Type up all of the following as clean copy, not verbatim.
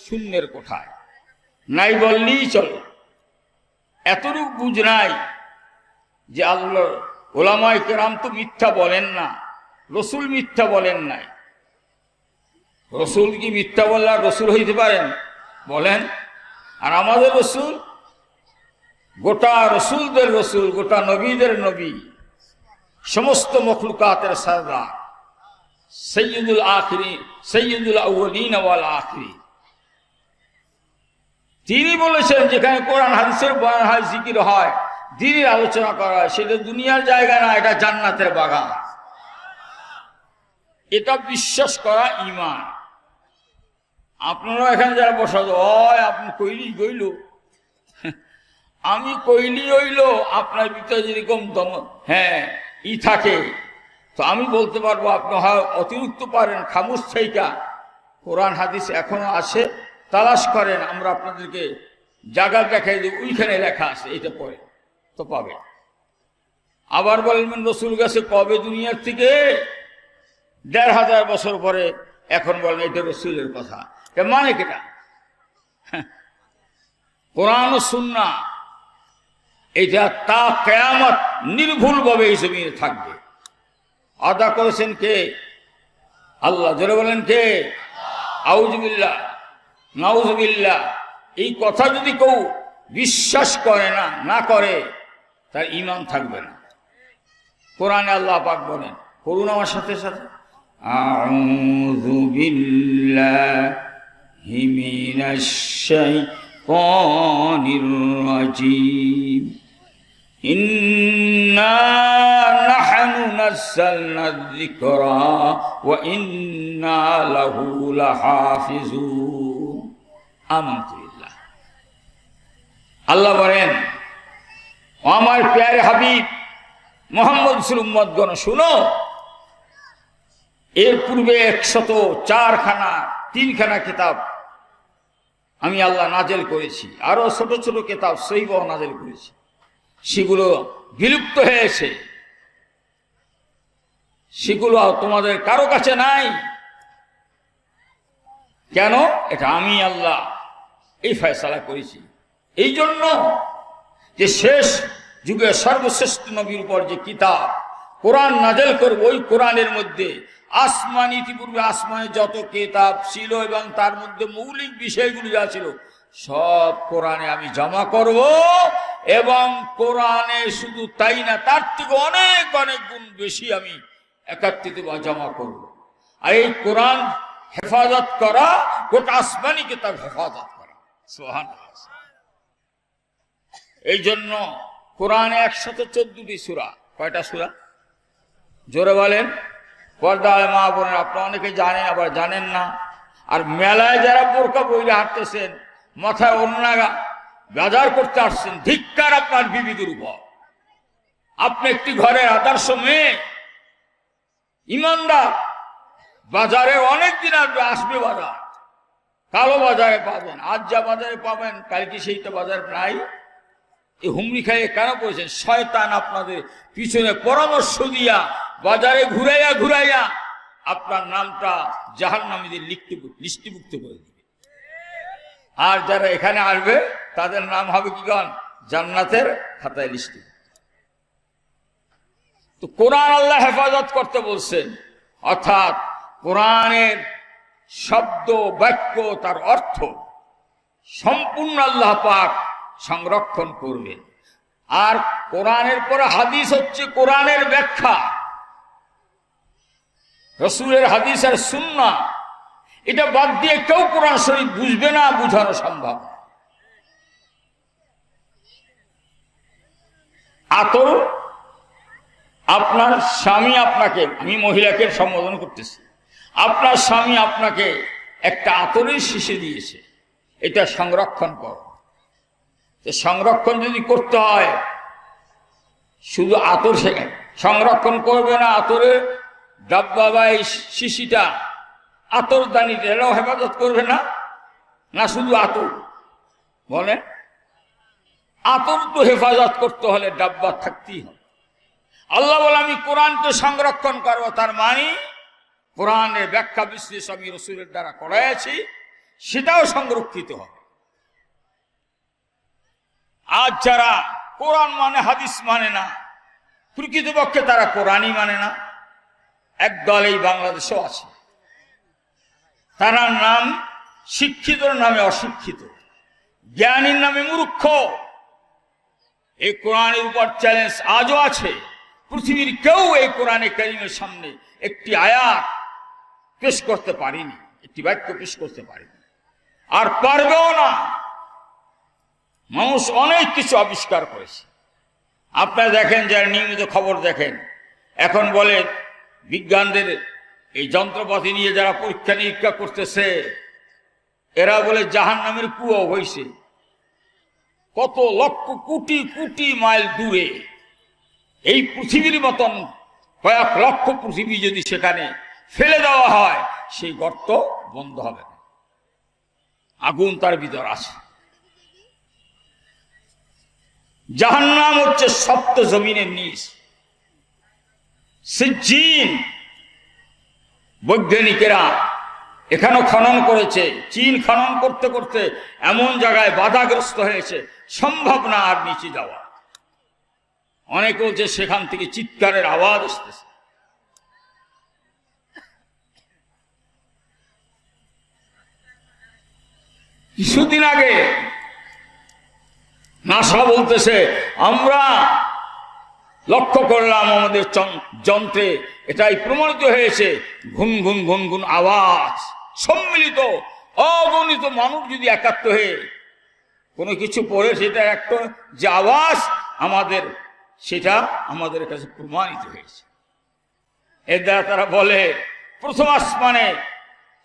শূন্যের কোঠায়, নাই বললেই চলে। এতটুকু বুঝ নাই যে আল্লাহ ওলামায়ে কেরাম তো মিথ্যা বলেন না, রসুল মিথ্যা বলেন নাই। রসুল কি মিথ্যা বললে আর রসুল হইতে পারেন? বলেন। আর আমাদের রসুল গোটা রসুলদের রসুল, গোটা নবীদের নবী, সমস্ত মখলুকাতের সরদার, সৈয়দুল আখিরিন, সৈয়দুল আউয়ালিন ওয়াল আখিরিন। তিনি বলেছেন যেখানে কোরআন হাদিসের বয়ান হয়, জিকির হয়, দ্বীনের আলোচনা করা হয়, সেটা দুনিয়ার জায়গা না, এটা জান্নাতের বাগান। এটা বিশ্বাস করা ঈমান। আপনারা এখানে যারা বসা হয়, আপনি কইলি গইল, আমি কইলি হইল, আপনার ভিতরে যেরকম দম থাকে, তো আমি বলতে পারবো আপনি হয় অতিরিক্ত পারেন, খামুশ থাইকা কোরআন হাদিস এখনো আছে, তালাশ করেন, আমরা আপনাদেরকে জায়গা দেখাই দেব, ওইখানে লেখা আছে, এটা পড়ে তো পাবে। আবার বলবেন রসুল গেছে কবে দুনিয়ার থেকে? ১৫০০ বছর পরে। এখন বলেন এটা রসুলের কথা, মানে কেটা? কোরআন ও সুন্নাহ এটা তা কিয়ামত নির্ভুলভাবে এই জমিনে থাকবে। আদা করেছেন কে? আল্লাহ। জোরে বলেন কে? আউযুবিল্লাহ, নাউযুবিল্লাহ। এই কথা যদি কেউ বিশ্বাস করে না করে, তার ঈমান থাকবে না। কোরআনে আল্লাহ পাক বলেন, করুন আমার সাথে সাথে, আউযু বিল্লাহি মিনাশ শাইতানির রাজীম, ইন্না নাহনু নাযালনা যিকরা ওয়া ইন্না লাহু লাহাফিজুন। আমানতু বিল্লাহ। আল্লাহ বলেন, আমার প্যারে হাবিব মুহাম্মদ রাসূল উম্মতগণ শুনো, এর পূর্বে 104খানা কিতাব আমি আল্লাহ নাজেল করেছি, আরো ছোট ছোট কিতাব সহিহ নাজেল করেছি, সেগুলো বিলুপ্ত হয়েছে, সেগুলো তোমাদের কারো কাছে নাই। কেন? এটা আমি আল্লাহ এই ফয়সালা করেছি। এই জন্য যে শেষ যুগে সর্বশ্রেষ্ঠ নবীর উপর যে কিতাব কোরআন নাজেল করব, ওই কোরআনের মধ্যে আসমান, ইতিপূর্বে আসমানে যত কিতাব ছিল এবং তার মধ্যে মৌলিক বিষয়গুলো যা ছিল সব কোরআনে আমি জমা করব, এবং কোরআনে শুধু তাই না, তার থেকে অনেক অনেক গুণ বেশি আমি একত্রিত বা জমা করব। আর এই কোরআন হেফাজত করা, গোটা আসমানি কিতাব হেফাজত করা। সুবহানাল্লাহ। এই জন্য কোরআনে 114টি সূরা। কয়টা সূরা? জোরে বলেন। পর্দায় মা বোনের, আপনারা অনেকে জানেন, আবার জানেন না। আর মেলায় যারা বোরকা পরে হাঁটতেছেন, মাথায় ওড়না বাজার করতে আসছেন, ধিক্কার আপনার বিবিদের উপর। আপনি একটি ঘরের আদর্শ মেয়ে, ইমানদার, বাজারে অনেকদিন আসবে, বাজার কালো বাজারে পাবেন, আজ যা বাজারে পাবেন কালকে সেইটা বাজার নাই। এই হুমড়ি খাইয়ে কেন করেছেন? শয়তান আপনাদের পিছনে পরামর্শ দিয়া বাজারে ঘুরাইয়া আপনার নামটা জাহান্নামীদের লিস্টিভুক্ত করে দিবে। আর যারা এখানে আসবে তাদের নাম হবে কি গান? জান্নাতের খাতায় লিস্টিভুক্ত। তো কোরআন আল্লাহ হেফাজত করতে বলছেন, অর্থাৎ কোরআনের শব্দ, বাক্য, তার অর্থ সম্পূর্ণ আল্লাহ পাক সংরক্ষণ করবে। আর কোরআনের পরে হাদিস হচ্ছে কোরআনের ব্যাখ্যা, রাসূলের হাদিস আর সুন্নাহ। এটা বাদ দিয়ে কেউ কোরআন শরীফ বুঝবে না, বুঝানো সম্ভব। আতর, আপনার স্বামী আপনাকে, আমি মহিলাকে সম্বোধন করতেছি, আপনার স্বামী আপনাকে একটা আতরের শিশি দিয়েছে, এটা সংরক্ষণ করো। সংরক্ষণ যদি করতে হয়, শুধু আতর সংরক্ষণ করবে না, আতরের ডাব্বা বা এই শিশিটা, আতর দানিটা, এটাও হেফাজত করবে না, না শুধু আতর? বলে আতর তো হেফাজত করতে হলে ডাব্বা থাকতেই হবে। আল্লাহ বলে আমি কোরআনকে সংরক্ষণ করবো, তার মানে কোরআনের ব্যাখ্যা বিশ্লেষণ আমি রাসূলের দ্বারা করাইছি, সেটাও সংরক্ষিত হবে। আজ যারা কোরআন মানে হাদিস মানে না, প্রকৃতপক্ষে তারা কোরআনই মানে না, একদল এই বাংলাদেশেও আছে। তারা নাম শিক্ষিতর নামে অশিক্ষিত, জ্ঞানীর নামে মূর্খ। এই কোরআনের উপর চ্যালেঞ্জ আজও আছে। পৃথিবীর কেউ এই কোরআনে কারিমের সামনে একটি আয়াত পেশ করতে পারেনি, একটি বাক্য পেশ করতে পারেনি, আর পারবেও না। মানুষ অনেক কিছু আবিষ্কার করেছে। আপনারা দেখেন, যারা নিয়মিত খবর দেখেন, এখন বলে বিজ্ঞানদের এই যন্ত্রপাতি নিয়ে যারা পরীক্ষা নিরীক্ষা করতেছে, এরা বলে জাহান্নামের কুয়ো হয়েছে কত লক্ষ কোটি কোটি মাইল দূরে। এই পৃথিবীর মতন কয়েক লক্ষ পৃথিবী যদি সেখানে ফেলে দেওয়া হয়, সেই গর্ত বন্ধ হবে না, আগুন তার ভিতর আছে। জাহান্নাম হচ্ছে সপ্ত জমিনের নিচ। সিজ্জিন বৈজ্ঞানিকেরা এখানেও খনন করেছে। চীন খনন করতে করতে এমন জায়গায় বাধাগ্রস্ত হয়েছে, সম্ভব না আর নিচে যাওয়া। অনেকে বলছে সেখান থেকে চিৎকারের আওয়াজ আসতেছে। কিছুদিন আগে নাসা বলতেছে, আমরা লক্ষ্য করলাম আমাদের যন্ত্রে এটাই প্রমাণিত হয়েছে, ঘুন ঘুন ঘুন ঘুন আওয়াজ, সম্মিলিত অগণিত মানুষ যদি একাত্ম হয়ে কোনো কিছু পড়ে, সেটা একটা যে আওয়াজ আমাদের, সেটা আমাদের কাছে প্রমাণিত হয়েছে। এর দ্বারা তারা বলে, প্রথম আসমানে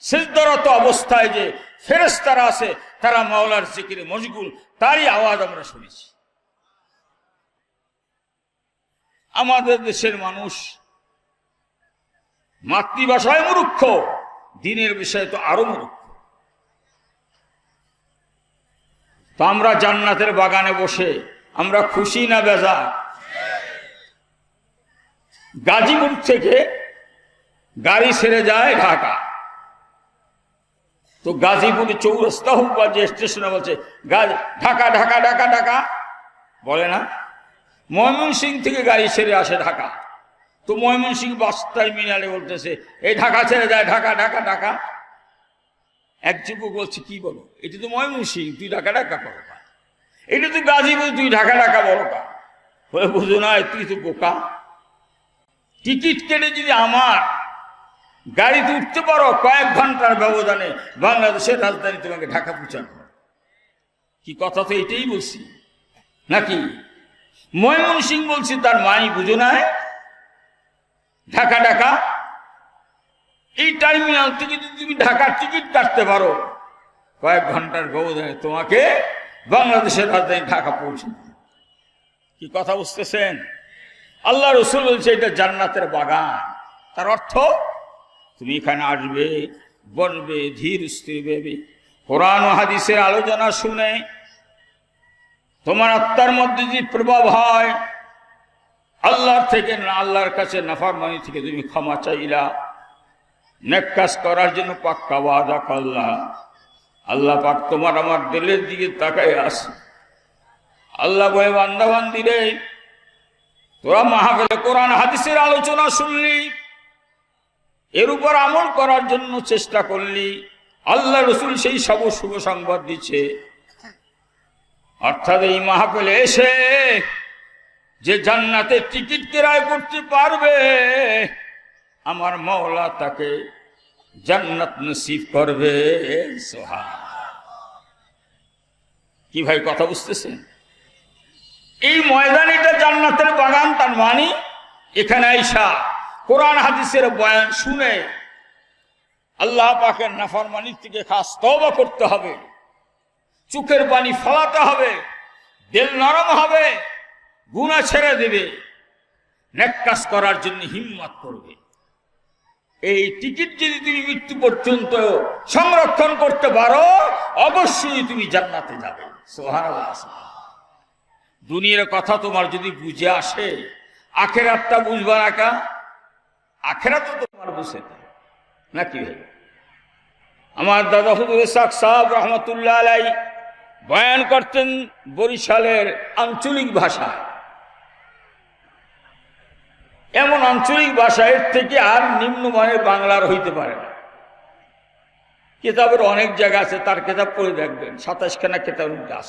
সিজদারত অবস্থায় যে ফেরেশতারা আছে, তারা মাওলার জিকিরে মশগুল, তারই আওয়াজ আমরা শুনেছি। আমাদের দেশের মানুষ মাতৃভাষায় মূর্খ, দিনের বিষয়ে তো আরো মূর্খ। তো আমরা জান্নাতের বাগানে বসে আমরা খুশি না বেজার? গাজীপুর থেকে গাড়ি ছেড়ে যায় ঢাকা, তো গাজীপুরে চৌরাস্তা হোক বা যে স্টেশনে বলছে ঢাকা ঢাকা ঢাকা ঢাকা, বলে না? ময়মনসিংহ থেকে গাড়ি ছেড়ে আসে ঢাকা, তো ময়মনসিংহ বাস টার্মিনালে বলতেছে এই ঢাকা ছেড়ে যায়, ঢাকা ঢাকা ঢাকা। এক যুবক বলছে, কি বলো, এটা তো ময়মনসিংহ, তুই ঢাকা ঢাকা করো কা? এটা তো গাজীপুর, তুই ঢাকা ঢাকা বলো কা? বলে, বুঝো না, তুই তো বোকা। টিকিট কেটে যদি আমার গাড়িতে উঠতে পারো, কয়েক ঘন্টার ব্যবধানে বাংলাদেশের রাজধানী তোমাকে ঢাকা পৌঁছানো। কি কথা তো এটাই বলছি নাকি? ময়মনসিংহ বলছি, তার মাই বুঝো না, ঢাকা ঢাকা। এই টার্মিনাল থেকে যদি তুমি ঢাকার টিকিট কাটতে পারো, কয়েক ঘন্টার ব্যবধানে তোমাকে বাংলাদেশের রাজধানী ঢাকা পৌঁছানো। কি কথা বুঝতেছেন? আল্লাহ রসুল বলছে এটা জান্নাতের বাগান। তার অর্থ, তুমি এখানে আসবে, বসবে, ধীর স্থির ভেবে কোরআন ও হাদিসের আলোচনা শুনে তোমার আত্মার মধ্যে যদি প্রভাব হয় আল্লাহর থেকে, না আল্লাহর কাছে নাফরমানি থেকে তুমি ক্ষমা চাইলা, নেক কাজ করার জন্য পাক্কা ওয়াদা করলা, আল্লাহ পাক তোমার আমার দিলের দিকে তাকায় আসে। আল্লাহ বলে, বান্দা বান্দি রে, তোরা মাহফিলে কোরআন হাদিসের আলোচনা শুনলি, এর উপর আমল করার জন্য চেষ্টা করলি, আল্লাহ রসুল সেই সব শুভ সংবাদ দিচ্ছে। অর্থাৎ এই মাহফিলে এসে যে জান্নাতের টিকিট ক্রয় করতে পারবে, আমার মাওলা তাকে জান্নাত নসিব করবে। কি ভাই কথা বুঝতেছেন? এই ময়দান এটা জান্নাতের বাগান। তার মানে এখানে আইসা কোরআন হাদিসের বয়ান শুনে আল্লাহ পাকের নাফরমানির থেকে খাস তওবা করতে হবে, চোখের পানি ফলাতে হবে, দিল নরম হবে, গুনাহ ছেড়ে দেবে, নেক কাজ করার জন্য হিম্মত করবে। এই টিকিট যদি তুমি মৃত্যু পর্যন্ত সংরক্ষণ করতে পারো, অবশ্যই তুমি জান্নাতে যাবে। সুবহানাল্লাহ। দুনিয়ার কথা তোমার যদি বুঝে আসে, আখেরাতটা বুঝবা না কা? আখেরাত তো তোমার বুঝে নাকি? আমার দাদা হুজুর ইসহাক সাহেব রহমতুল্লাহ আলাই বয়ান করতেন বরিশালের আঞ্চলিক ভাষায়। এমন আঞ্চলিক ভাষা এর থেকে আর নিম্নমানের বাংলার হইতে পারে না। কিতাবের অনেক জায়গা আছে, তার কিতাব পড়ে দেখবেন, 27খানা কিতাবের গাছ।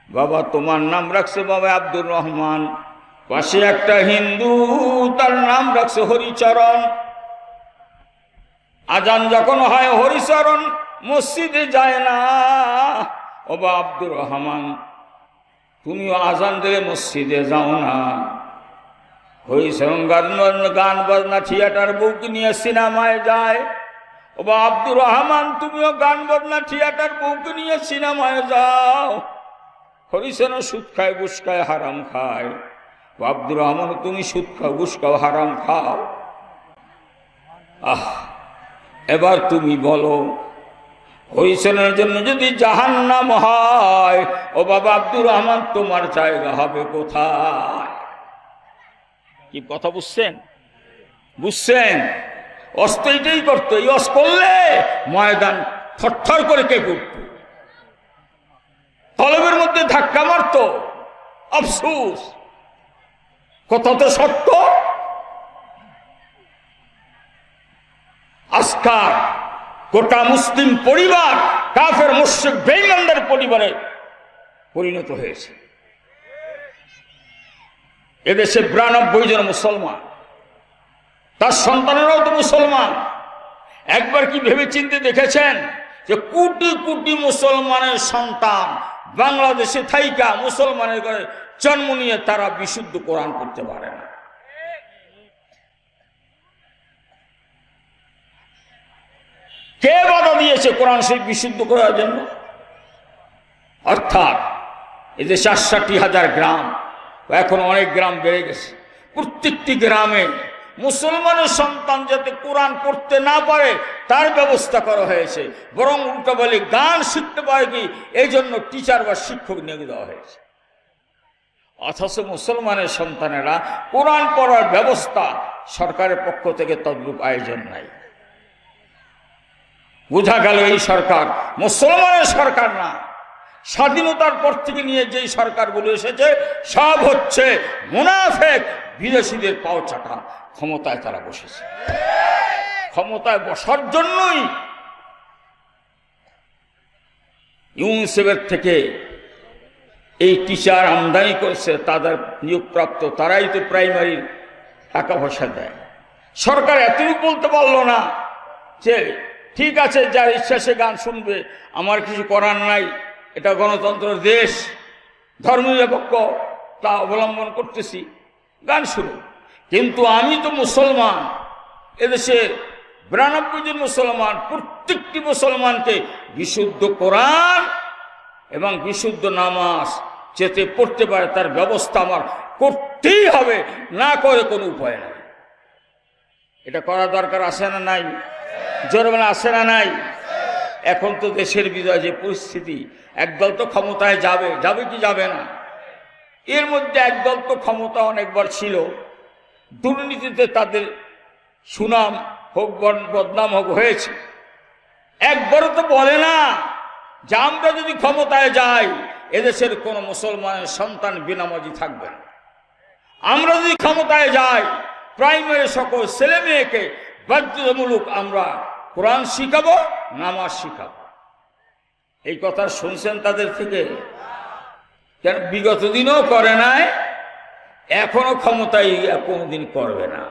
বাবা তোমার নাম রাখছে বাবা আব্দুর রহমান, পাশে একটা হিন্দু তার নাম রাখছে হরিচরণ। আজান যখন হয় হরিচরণ মসজিদে যায় না। ও বা আব্দুর রহমান তুমিও আজান দিলে মসজিদে যাও না। হরিচরণ গান বাজনা থিয়েটার বুক নিয়ে সিনেমায় যায়। ও বা আব্দুর রহমান তুমিও গান বাজনা থিয়েটার বুক নিয়ে সিনেমায় যাও। হরিচরণ সুদ খায় ঘুষ খায় হারাম খায়। আব্দুর রহমান তুমি সুদ খাও ঘুষ খাও হারাম খাও। এবার তুমি বলো হরিচরণের জন্য যদি জাহান্নাম হয়, ও বাবা আব্দুর রহমান তোমার জায়গা হবে কোথায়? কি কথা বুঝছেন? বুঝছেন? অস্ত এটাই করতো। এই অস করলে ময়দান থরথর করে কে করত, কলবের মধ্যে ধাক্কা মারত। আফসোস, কথা তো সত্য। আজকাল গোটা মুসলিম পরিবার কাফের মুশরিক বেঈমানদের পরিবারে পরিণত হয়েছে। এদেশে 92 জন মুসলমান, তার সন্তানেরাও তো মুসলমান। একবার কি ভেবে চিন্তে দেখেছেন যে কোটি কোটি মুসলমানের সন্তান বাংলাদেশে থাইকা মুসলমানের ঘরে জন্ম নিয়ে তারা বিশুদ্ধ কোরআন পড়তে পারে না? কে বাধা দিয়েছে কোরআন শরীফ বিশুদ্ধ করার জন্য? অর্থাৎ এই যে ৬৭,০০০ গ্রাম, এখন অনেক গ্রাম বেড়ে গেছে। প্রত্যেকটি গ্রামে মুসলমানের সন্তান যাতে কোরআন পড়তে না পারে তার ব্যবস্থা করা হয়েছে। বরং উল্টা বলে গান শিখতে পারে কি, এই জন্য টিচার বা শিক্ষক নিয়োগ দেওয়া হয়েছে। অথচ মুসলমানের সন্তানেরা কোরআন পড়ার ব্যবস্থা সরকারের পক্ষ থেকে তদ্রূপ আয়োজন নাই। বোঝা গেল এই সরকার মুসলমানের সরকার না। স্বাধীনতার পর থেকে নিয়ে যেই সরকারগুলো এসেছে সব হচ্ছে মুনাফেক, বিদেশিদের পাও চাটা। ক্ষমতায় তারা বসেছে, ক্ষমতায় বসার জন্যই ইউনিসেফের থেকে এই টিচার আমদানি করেছে। তাদের নিয়োগপ্রাপ্ত তারাই তো প্রাইমারির টাকা পয়সা দেয়। সরকার এতটুকু বলতে পারলো না যে ঠিক আছে যার ইচ্ছা সে গান শুনবে, আমার কিছু করার নাই, এটা গণতন্ত্রের দেশ, ধর্মনিরপেক্ষ তা অবলম্বন করতেছি, গান শুনো। কিন্তু আমি তো মুসলমান, এদেশে 92 জন মুসলমান, প্রত্যেকটি মুসলমানকে বিশুদ্ধ কোরআন এবং বিশুদ্ধ নামাজ যাতে পড়তে পারে তার ব্যবস্থা আমার করতেই হবে, না করে কোনো উপায় নাই। এটা করা দরকার আছে না নাই? জোরবেলা আছে না নাই? এখন তো দেশের বিজয় যে পরিস্থিতি, একদল তো ক্ষমতায় যাবে, যাবে কি যাবে না? এর মধ্যে একদল তো ক্ষমতা অনেকবার ছিল, দুর্নীতিতে তাদের সুনাম হোক বদনাম হোক হয়েছে। একবারও তো বলে না যে আমরা যদি ক্ষমতায় যাই এদেশের কোনো মুসলমানের সন্তান বেনামাজি থাকবে না। আমরা যদি ক্ষমতায় যাই প্রাইমারি সকল ছেলে মেয়েকে বাধ্যতামূলক আমরা কোরআন শিখাবো, নামাজ শিখাবো। এই কথা শুনছেন তাদের থেকে? কেন বিগত দিনও করে নাই, এখনো ক্ষমতায় কোনোদিন করবে না।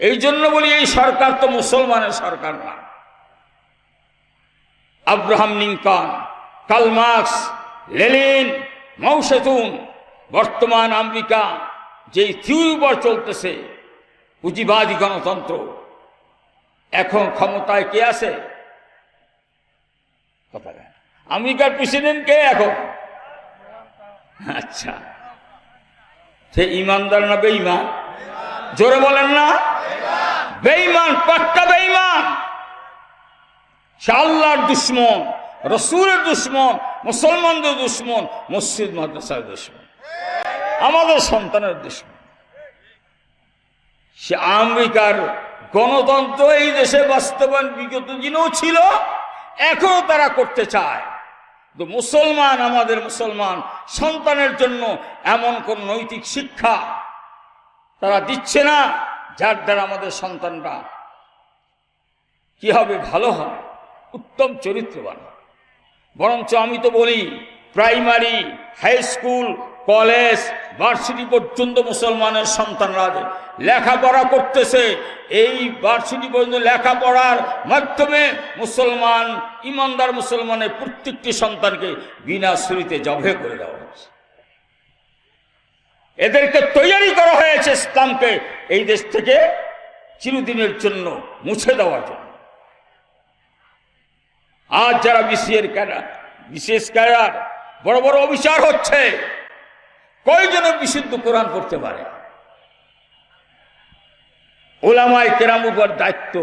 এই জন্য বলি এই সরকার তো মুসলমানের সরকার না। Abraham Lincoln, Karl Marx, Lenin, মাও সেতুং, বর্তমান আমেরিকা যেই থিওরি উপর চলতেছে পুঁজিবাদী গণতন্ত্র, এখন ক্ষমতায় কে আছে? কথা বলেন। আমেরিকার প্রেসিডেন্ট কে এখন? আচ্ছা, সে ইমানদার না বেঈমান? জোরে বলেন না? বেঈমান, পাক্কা বেঈমান। সে আল্লাহর দুশ্মন, রসুলের দুশ্মন, মুসলমানদের দুশ্মন, মসজিদ মাদ্রাসার দুশ্মন, আমাদের সন্তানের দুশ্মন। সে আমেরিকার গণতন্ত্র এই দেশে বাস্তবায়ন বিগত দিনেও ছিল, এখনো তারা করতে চায়। তো মুসলমান, আমাদের মুসলমান সন্তানের জন্য এমন কোন নৈতিক শিক্ষা তারা দিচ্ছে না, যার দ্বারা আমাদের সন্তানরা কি হবে, ভালো হবে, উত্তম চরিত্রবান। বরঞ্চ আমি তো বলি, primary, high school, college, varsity পর্যন্ত মুসলমানের সন্তানরা লেখাপড়া করতেছে। এই ভার্সিটি পর্যন্ত লেখাপড়ার মাধ্যমে মুসলমান, ইমানদার মুসলমানের প্রত্যেকটি সন্তানকে বিনা ছুরিতে জবে করে দেওয়া হয়েছে। এদেরকে তৈরি করা হয়েছে ইসলামকে এই দেশ থেকে চিরদিনের জন্য মুছে দেওয়ার জন্য। আজ যারা বিশেষ ক্যাডার বড় বড় অবিচার হচ্ছে, কয়জনে বিশুদ্ধ কোরআন পড়তে পারে? ওলামায়ে কেরাম উপর দায়িত্ব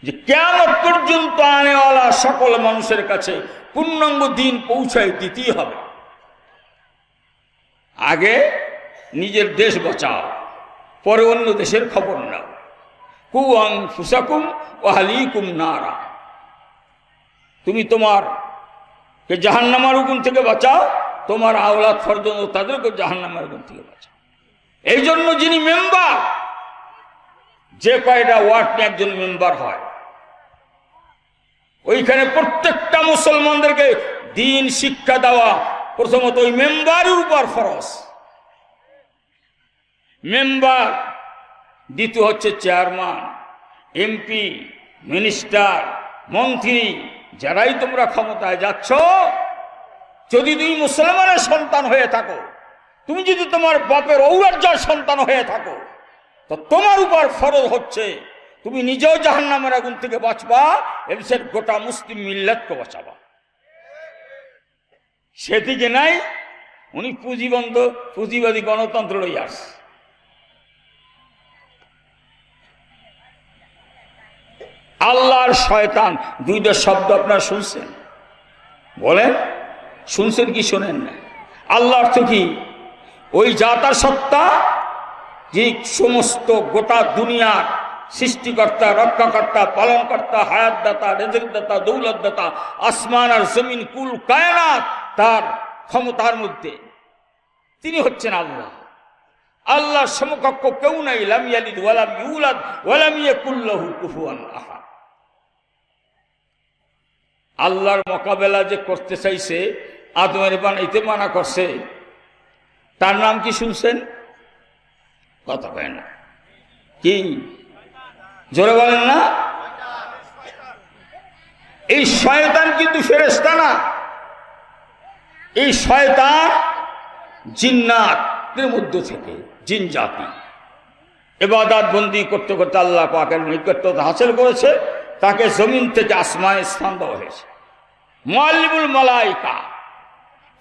যে কিয়ামত পর্যন্ত আনেওয়ালা সকল মানুষের কাছে পূর্ণাঙ্গ দিন পৌঁছায় দিতেই হবে। আগে নিজের দেশ বাঁচাও, পরে অন্য দেশের খবর নাও। কু আনফুসাকুম ওয়া আহলিকুম নারা। তুমি তোমার কে জাহান্নামের আগুন থেকে বাঁচাও, তোমার আওলাদ ফরজন্দ তাদেরকে জাহান্নামের আগুন থেকে বাঁচাও। এই জন্য যিনি মেম্বার, যে কয়টা ওয়ার্ড নিয়ে একজন মেম্বার হয়, ওইখানে প্রত্যেকটা মুসলমানদেরকে দিন শিক্ষা দেওয়া প্রথমত ওই মেম্বারের উপর ফরজ। মেম্বার, দ্বিতীয় হচ্ছে চেয়ারম্যান, এমপি, মিনিস্টার, মন্ত্রী, যারাই তোমরা ক্ষমতায় যাচ্ছ, যদি তুমি মুসলমানের সন্তান হয়ে থাকো, তুমি যদি তোমার বাপের ঔরাজ্যের সন্তান হয়ে থাকো, তো তোমার উপর ফরজ হচ্ছে তুমি নিজেও জাহান্নামের আগুন থেকে বাঁচবা, এদেশের গোটা মুসলিম মিল্লাতকে বাঁচাবা। সেদিকে নাই, উনি পুঁজিবাদী গণতন্ত্র লই আসছে। আল্লাহর শয়তান, দুইটা শব্দ আপনারা শুনছেন? বলেন, শুনছেন কি শোনেন না? আল্লাহ অর্থ কি? ওই জাতা সত্তা, যে সমস্ত গোটা দুনিয়ার সৃষ্টিকর্তা, রক্ষাকর্তা, পালনকর্তা, হায়াতদাতা, রেজেকদাতা, দৌলতদাতা, আসমান আর জমিন, কুল কায়নাত তার ক্ষমতার মধ্যে, তিনি হচ্ছেন আল্লাহ। আল্লাহর সমকক্ষ কেউ নাই। লাম ইয়ালিদ ওয়ালাম ইউলাদ ওয়ালাম ইয়াকুল লাহু কুফুয়ান আহাদ। আল্লাহর মোকাবেলা যে করতে চাইছে, আদমের বানাইতে মানা করছে, তার নাম কি শুনছেন? কথা কয় না, কি জোরে বলেন না? এই শয়তান কিন্তু ফেরেশতা না, এই শয়তান জিন্নাতের মধ্য থেকে, জিন জাতি। ইবাদত বন্দি করতে করতে আল্লাহ পাকের নিকটতা হাসিল করেছে, তাকে জমিন থেকে আসমানে স্থান দেওয়া হয়েছে। মুআল্লিমুল মালাইকা,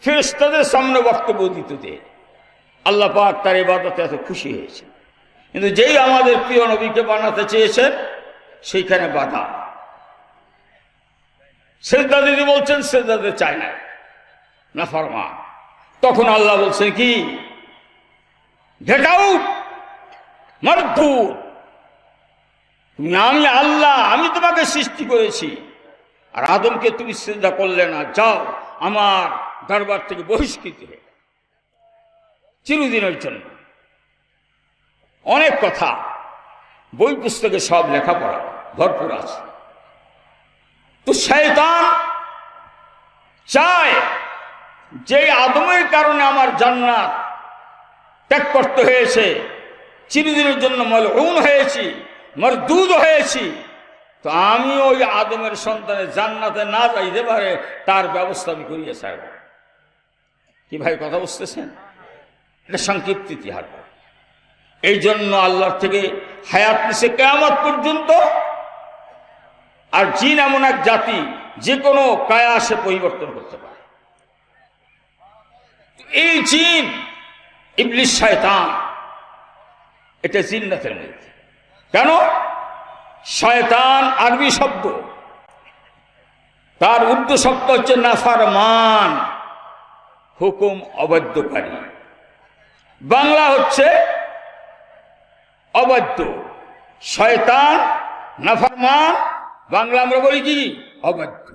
ফেরেশতাদের সামনে বক্তব্য দিতে আল্লাহ পাক তার ইবাদতে এত খুশি হয়েছে। কিন্তু যেই আমাদের প্রিয় নবীকে বানাতে চেয়েছেন, সেইখানে বাধা। সেজদা দিতে বলছেন, সেজদা দিতে চায় না, নাফরমান। তখন আল্লাহ বলছেন কি, গেট আউট মারদুদ, আমি আল্লাহ, আমি তোমাকে সৃষ্টি করেছি, আর আদমকে তুমি সিজদা করলে না, যাও আমার দরবার থেকে বহিষ্কৃত হয়ে চিরদিনের জন্য। অনেক কথা বই পুস্তকে সব লেখাপড়া ভরপুর আছে। তো শয়তান চায় যে আদমের কারণে আমার জান্নাত ত্যাগ করতে হয়েছে, চিরদিনের জন্য মলউন হয়েছি, মরদুদ হয়েছি, তো আমি ওই আদমের সন্তানের জান্নাতে না যাইতে পারে তার ব্যবস্থা আমি করিয়ে ছাড়ব। কি ভাই কথা বুঝতেছেন? এটা সংক্ষিপ্ত ইতিহাস। এই জন্য আল্লাহর থেকে হায়াত নিছে কিয়ামত পর্যন্ত। আর জিন এমন এক জাতি, যে কোনো কায়া সে পরিবর্তন করতে পারে। এই জিন, ইবলিস শয়তান, এটা জিন্নাতের মধ্যে। কেন? শয়তান আরবি শব্দ, তার উর্দু শব্দ হচ্ছে নাফরমান, হুকুম অবাধ্যকারী। বাংলা হচ্ছে অবাধ্য, শয়তান, নাফরমান, বাংলা আমরা বলি কি অবাধ্য।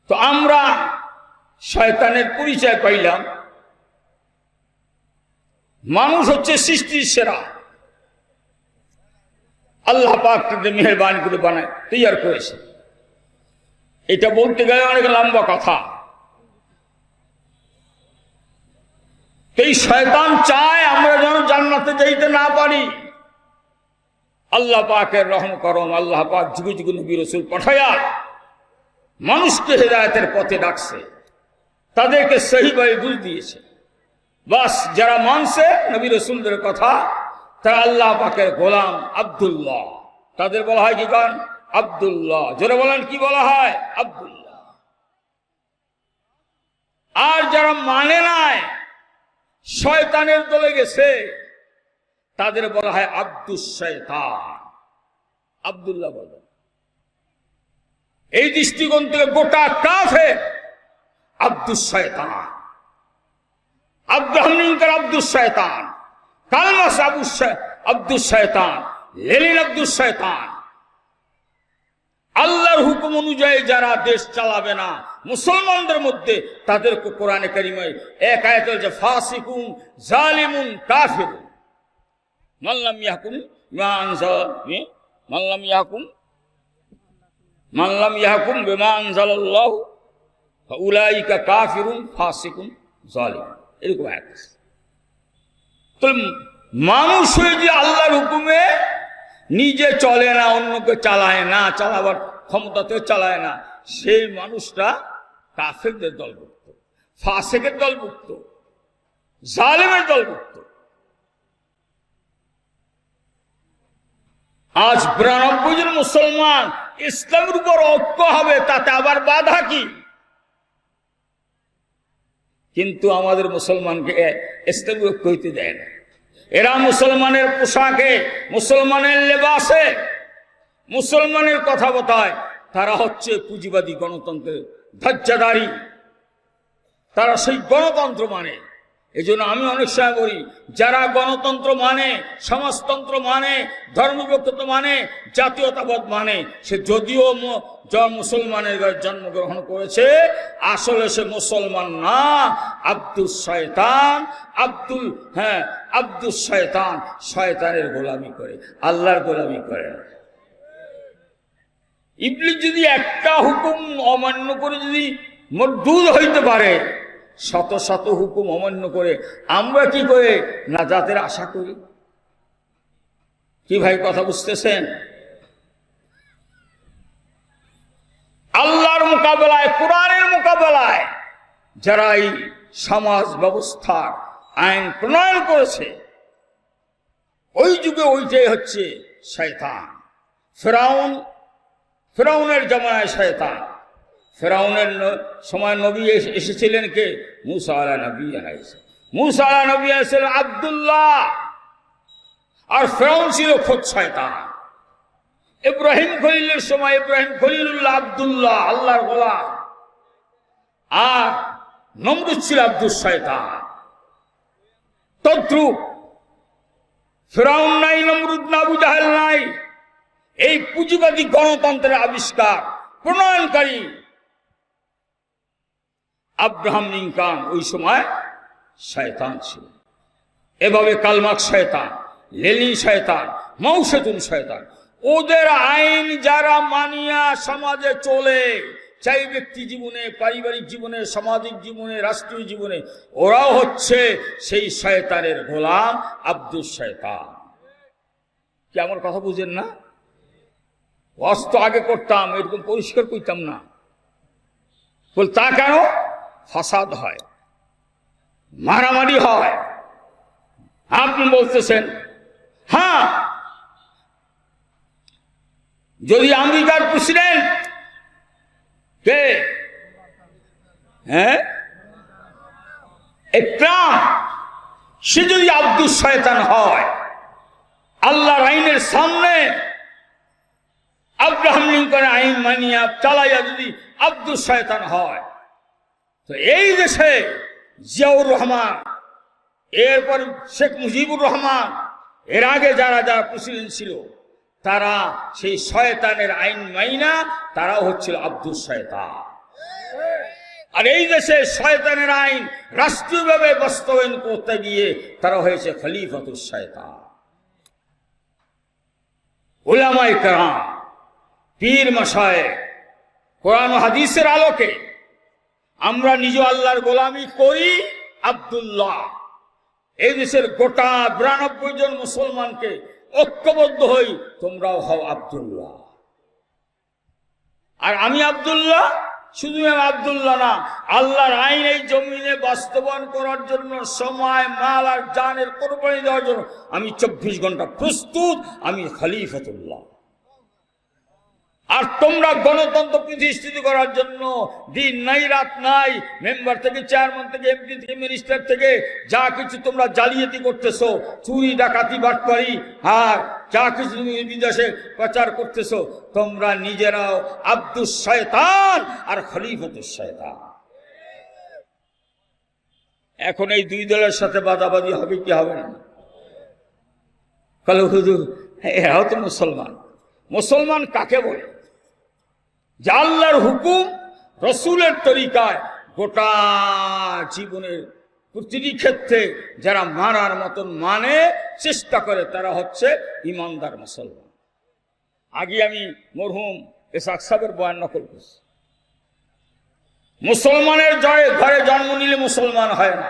তো আমরা শয়তানের পরিচয় পাইলাম। মানুষ হচ্ছে সৃষ্টির সেরা, আল্লাহ পাক তাদের মেহেরবানি করে বানায় তৈয়ার করেছে। এটা বলতে গেলে অনেক লম্বা কথা। এই শয়তান চায় আমরা যেন জান্নাতে যাইতে না পারি। আল্লাহ পাকের রহম করম, আল্লাহ পাক যুগে যুগে নবী রাসূল পাঠায়া মানুষকে হেদায়েতের পথে ডাকছে, তাদেরকে সহিভাবে বুঝ দিয়েছে। বাস যারা মানছে নবী রাসূলদের কথা, তারা আল্লাহ পাকের গোলাম আব্দুল্লাহ, তাদের বলা হয় কি গান আব্দুল্লাহ। যারা বলেন কি বলা হয় আব্দুল্লাহ। আর যারা মানে নাই, শয়তানের দলে গেছে, তাদের বলা হয় আব্দুস শয়তান। আব্দুল্লাহ বলে এই দৃষ্টিকোণ থেকে গোটা কাফের আব্দুস শয়তান। আব্রাহাম লিঙ্কন আব্দুস শয়তান, কালমাস আব্দুস শয়তান, লেনিন আব্দুস শয়তান। আল্লাহর হুকুম অনুযায়ী যারা দেশ চালাবে না মুসলমানদের মধ্যে, তাদেরকে কোরআনে কারিমে এক আয়াতে বলছে ফাসিকুন জালিমুন কাফিরুন মাল্লাম ইয়াহকুম বিমা বিমা আনজালাল্লাহু ফাউলাইকা কাফিরুন ফাসিকুন জালিম, এরকম আয়াত আছে। তো মানুষ হয়ে যে আল্লাহর হুকুমে নিজে চলে না, অন্যকে চালায় না, চালাবার ক্ষমতাতেও চালায় না, সেই মানুষটা কাফেরদের দলভুক্ত, ফাসেকের দলভুক্ত, জালেমের দলভুক্ত। আজ 92 জন মুসলমান ইসলামের উপর ঐক্য হবে, তাতে আবার বাধা কি? কিন্তু আমাদের মুসলমানকে ইসলামের ঐক্য হইতে দেয় না। এরা মুসলমানের পোশাকে, মুসলমানের লেবাসে, মুসলমানের কথাবার্তায় তারা হচ্ছে পুঁজিবাদী গণতন্ত্রের ধ্বজাধারী। তারা সেই গণতন্ত্র মানে। এই জন্য আমি অনেক সময় বলি, যারা গণতন্ত্র মানে, সমাজতন্ত্র মানে, ধর্মবিভক্ত মানে, জাতীয়তাবাদ মানে, সে যদিও মুসলমানের জন্মগ্রহণ করেছে, আসলে সে মুসলমান না, আব্দুস শয়তান। আব্দুস শয়তান, শয়তানের গোলামি করে, আল্লাহর গোলামি করে না। ইবলিস যদি একটা হুকুম অমান্য করে যদি মরদুদ হইতে পারে, শত শত হুকুম অমান্য করে আমরা কি করে নাজাতের আশা করি? কি ভাই কথা বুঝতেছেন? আল্লাহর মোকাবেলায়, কোরআনের মোকাবেলায় যারা এই সমাজ ব্যবস্থার আইন প্রণয়ন করেছে, ওই যুগে ওইটাই হচ্ছে শয়তান। ফেরাউনের জামানায় শয়তান। ফেরাউনের সময় নবী এসেছিলেন কে? মুসা আলাইহিস সালাম। মুসা আলাইহিস সালাম আব্দুল্লাহ, আর ফেরাউন ছিল খোদ শয়তান। ইব্রাহিম খলিলের সময় ইব্রাহিম খলিলুল্লাহ আব্দুল্লাহ, আল্লাহর গোলাম, আর নমরুদ ছিল আব্দুস শয়তান। তদ্রুপ ফেরাউন নাই, নমরুদ না, আবু জাহেল নাই। এই পুঁজিবাদী গণতন্ত্রের আবিষ্কার প্রণয়নকারী আব্রাহাম লিঙ্কন ওই সময় শয়তান ছিল। এভাবে কালমার্ক্স শয়তান, লেনিন শয়তান, মাও সেতুং শয়তান। ওদের আইন যারা মানিয়া সমাজে চলে, চাই ব্যক্তি জীবনে, পারিবারিক জীবনে, সামাজিক জীবনে, রাষ্ট্রীয় জীবনে, ওরাও হচ্ছে সেই শয়তানের গোলাম, আব্দুস শয়তান। কি আমার কথা বুঝেন না? অস্ত আগে করতাম, এরকম পরিষ্কার করতাম না। বল তা কেন? ফাসাদ হয়, মারামারি হয়। আপনি বলতেছেন হ্যাঁ, যদি আমেরিকার প্রেসিডেন্ট কে ট্রাম্প, সে যদি আব্দুস শয়তান হয়, আল্লাহর আইনের সামনে আব্রাহাম লিঙ্কনের আইন মানিয়া চালাইয়া যদি আব্দুস শয়তান হয়, তো এই দেশে জিয়াউর রহমান এরপর শেখ মুজিবুর রহমান, এর আগে যারা যারা প্রেসিডেন্ট ছিল তারা সেই শয়তানের আইন মাইনা তারাও হচ্ছিল আব্দুল শয়তান। আর এই দেশে শয়তানের আইন রাষ্ট্রীয়ভাবে বাস্তবায়ন করতে গিয়ে তারা হয়েছে খলিফাতুল শয়তান। উলামায়ে কেরাম, পীর মাশায়েখ, কোরআন ও হাদিসের আলোকে আমরা নিজ আল্লাহর গোলামি করি। আব্দুল্লাহ এই দেশের গোটা 92 জন মুসলমানকে ঐক্যবদ্ধ হই, তোমরাও হও আব্দুল্লাহ। আর আমি আব্দুল্লাহ, শুধু আব্দুল্লাহ না, আল্লাহর আইন এই জমিনে বাস্তবায়ন করার জন্য সময়, মাল আর জানের কোরবানি দেওয়ার জন্য আমি 24 ঘন্টা প্রস্তুত। আমি খলিফাতুল্লাহ। আর তোমরা গণতন্ত্র প্রতিষ্ঠিত করার জন্য দিন নাই রাত নাই, মেম্বার থেকে, চেয়ারম্যান থেকে, এমপি থেকে, মিনিস্টার থেকে যা কিছু তোমরা জালিয়াতি করতেছো, চুরি ডাকাতি বাটপারি আর যা কিছু তুমি বিদেশে প্রচার করতেছো, তোমরা নিজেরাও আব্দুস শয়তান আর খলিফাতুস শয়তান। এখন এই দুই দলের সাথে বাদাবাদি হবে কি হবে না? কালো হুজুর এরাও তো মুসলমান। মুসলমান কাকে বলে? যে আল্লাহর হুকুম, রসুলের তরিকায় গোটা জীবনের প্রতিটি ক্ষেত্রে যারা মানার মতন মানে, চেষ্টা করে, তারা হচ্ছে ইমানদার মুসলমান। আগে আমি মরহুম ইসহাক সাহেবের বয়ান নকল করছি। মুসলমানের ঘরে জন্ম নিলে মুসলমান হয় না,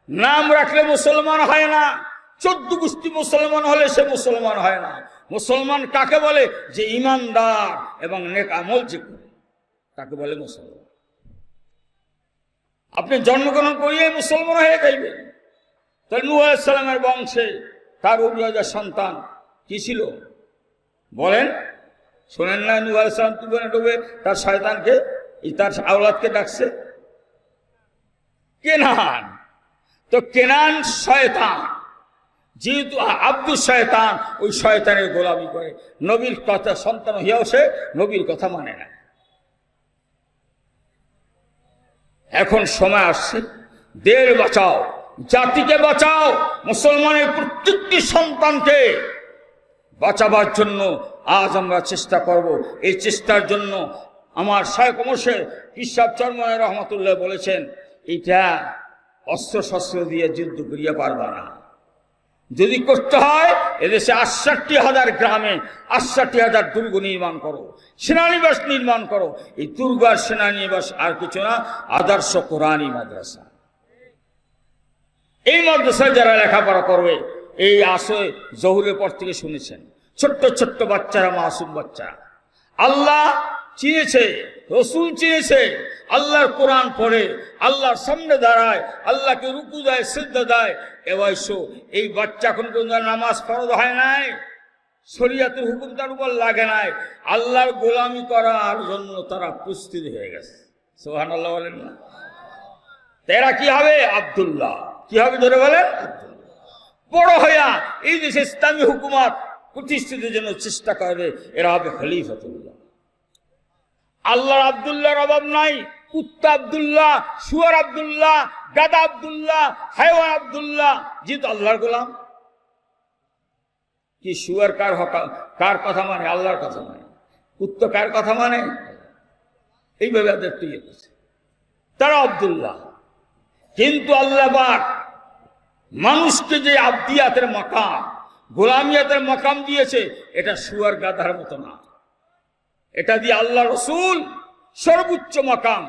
নাম রাখলে মুসলমান হয় না, 14 গোষ্ঠী মুসলমান হলে সে মুসলমান হয় না। মুসলমান কাকে বলে? যে ইমানদার এবং নেক আমল যে করে, তাকে বলে মুসলমান। আপনি জন্মগ্রহণ করিয়ে মুসলমান হয়ে যাইবেন। তাহলে নূহ আলাইহিস সালামের বংশে তার অভিজাত সন্তান কি ছিল বলেন? শোনেন না? নূহ আলাইহিস সালাম তুফানে ডুবে তার শয়তানকে, তার আওলাদকে ডাকছে কেনান। তো কেনান শয়তান, যেহেতু আব্দুল শয়তান, ওই শয়তানের গোলামি করে। নবীর কথা সন্তান হইয়াও সে নবীর কথা মানে না। এখন সময় আসছে, দেশ বাঁচাও, জাতিকে বাঁচাও, মুসলমানের প্রত্যেকটি সন্তানকে বাঁচাবার জন্য আজ আমরা চেষ্টা করব। এই চেষ্টার জন্য আমার শায়খ মুর্শিদ পীর সাহেব চরমনাই রহমাতুল্লাহ বলেছেন, এটা অস্ত্র শস্ত্র দিয়ে যুদ্ধ করিয়া পারবা না। যদি করতে হয় এদেশে 68,000 গ্রামে 68,000 দুর্গ নির্মাণ করো, সেনানিবাস নির্মাণ করো। এই দুর্গ আর সেনানিবাস আর কিছু না, আদর্শ কোরআনী মাদ্রাসা। এই মাদ্রাসায় যারা লেখাপড়া করবে, এই আসরে জহুরের পর থেকে শুনেছেন, ছোট্ট ছোট্ট বাচ্চারা, মাসুম বাচ্চারা আল্লাহ চিনেছে, রসুল চিনেছে, আল্লাহর কোরআন পড়ে, আল্লাহর সামনে দাঁড়ায়, আল্লাহকে রুকু দেয়, সিজদা দেয়। এবাইশো এই বাচ্চা এখন পর্যন্ত নামাজ ফরজ হয় নাই, শরীয়তের হুকুম তার উপর লাগে নাই, আল্লাহর গোলামি করার জন্য তারা প্রস্তুত হয়ে গেছে। সুবহানাল্লাহ বলেন না? এরা কি হবে? আব্দুল্লাহ। কি হবে ধরে বলেন? বড় হইয়া এই দেশে ইসলামী হুকুমত প্রতিষ্ঠিতের জন্য চেষ্টা করবে, এরা হবে খলিফাতুল্লাহ। আল্লাহর আব্দুল্লাহর অভাব নাই। কুত্তা আব্দুল্লাহ, শুয়ার আব্দুল্লাহ, গাদা আব্দুল্লাহ, হায়ওয়ান আব্দুল্লাহ, যেহেতু আল্লাহর গোলাম। কি শুয়ার কার কথা মানে? আল্লাহর কথা মানে। কুত্তা কার কথা মানে? এইভাবে তাদের তৈরি করছে, তারা আব্দুল্লাহ। কিন্তু আল্লাহ পাক মানুষকে যে আব্দিয়াতের মাকাম, গোলামিয়াতের মাকাম দিয়েছে, এটা শুয়ার গাধার মতো না। এটা দিয়ে আল্লাহ রসুল সর্বোচ্চ মাকাম।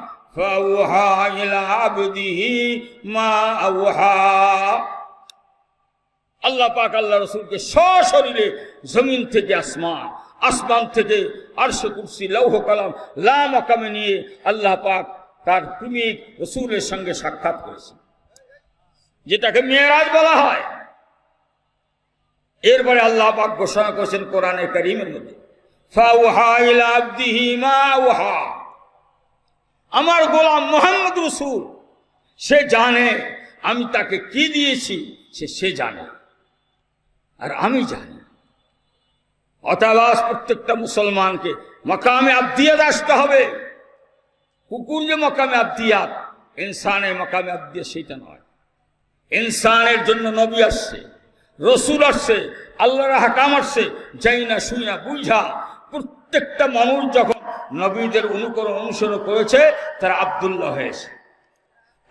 আল্লাহ পাক আল্লাহ রসুলকে সশরীরে জমিন থেকে আসমান, আসমান থেকে আরশ, কুরসি, লৌহ কলম, লা মাকামে নিয়ে আল্লাহ পাক তার প্রেমিক রসুলের সঙ্গে সাক্ষাৎ করেছে, যেটাকে মেরাজ বলা হয়। এরপরে আল্লাহ পাক ঘোষণা করেছেন কোরআনে কারীমের মধ্যে, ফাওহা ইলা আবদিহি মা আওহা। আমার গোলাম মুহাম্মদ রাসূল, সে জানে আমি তাকে কি দিয়েছি, সে জানে আর আমি জানি। অতএব প্রত্যেকটা মুসলমানকে মাকামে আবদিয়াত আসতে হবে। কুকুর যে মাকামে আবদিয়াত, ইনসানের মাকামে আবদিয়াত সেটা নয়। ইনসানের জন্য নবী আসছে, রসুল আসছে, আল্লাহর হাকাম আসছে, যাই না শুই না বুঝা প্রত্যেকটা মানুষ যখন নবীদের অনুসরণ করেছে তারা আব্দুল্লাহ হয়েছে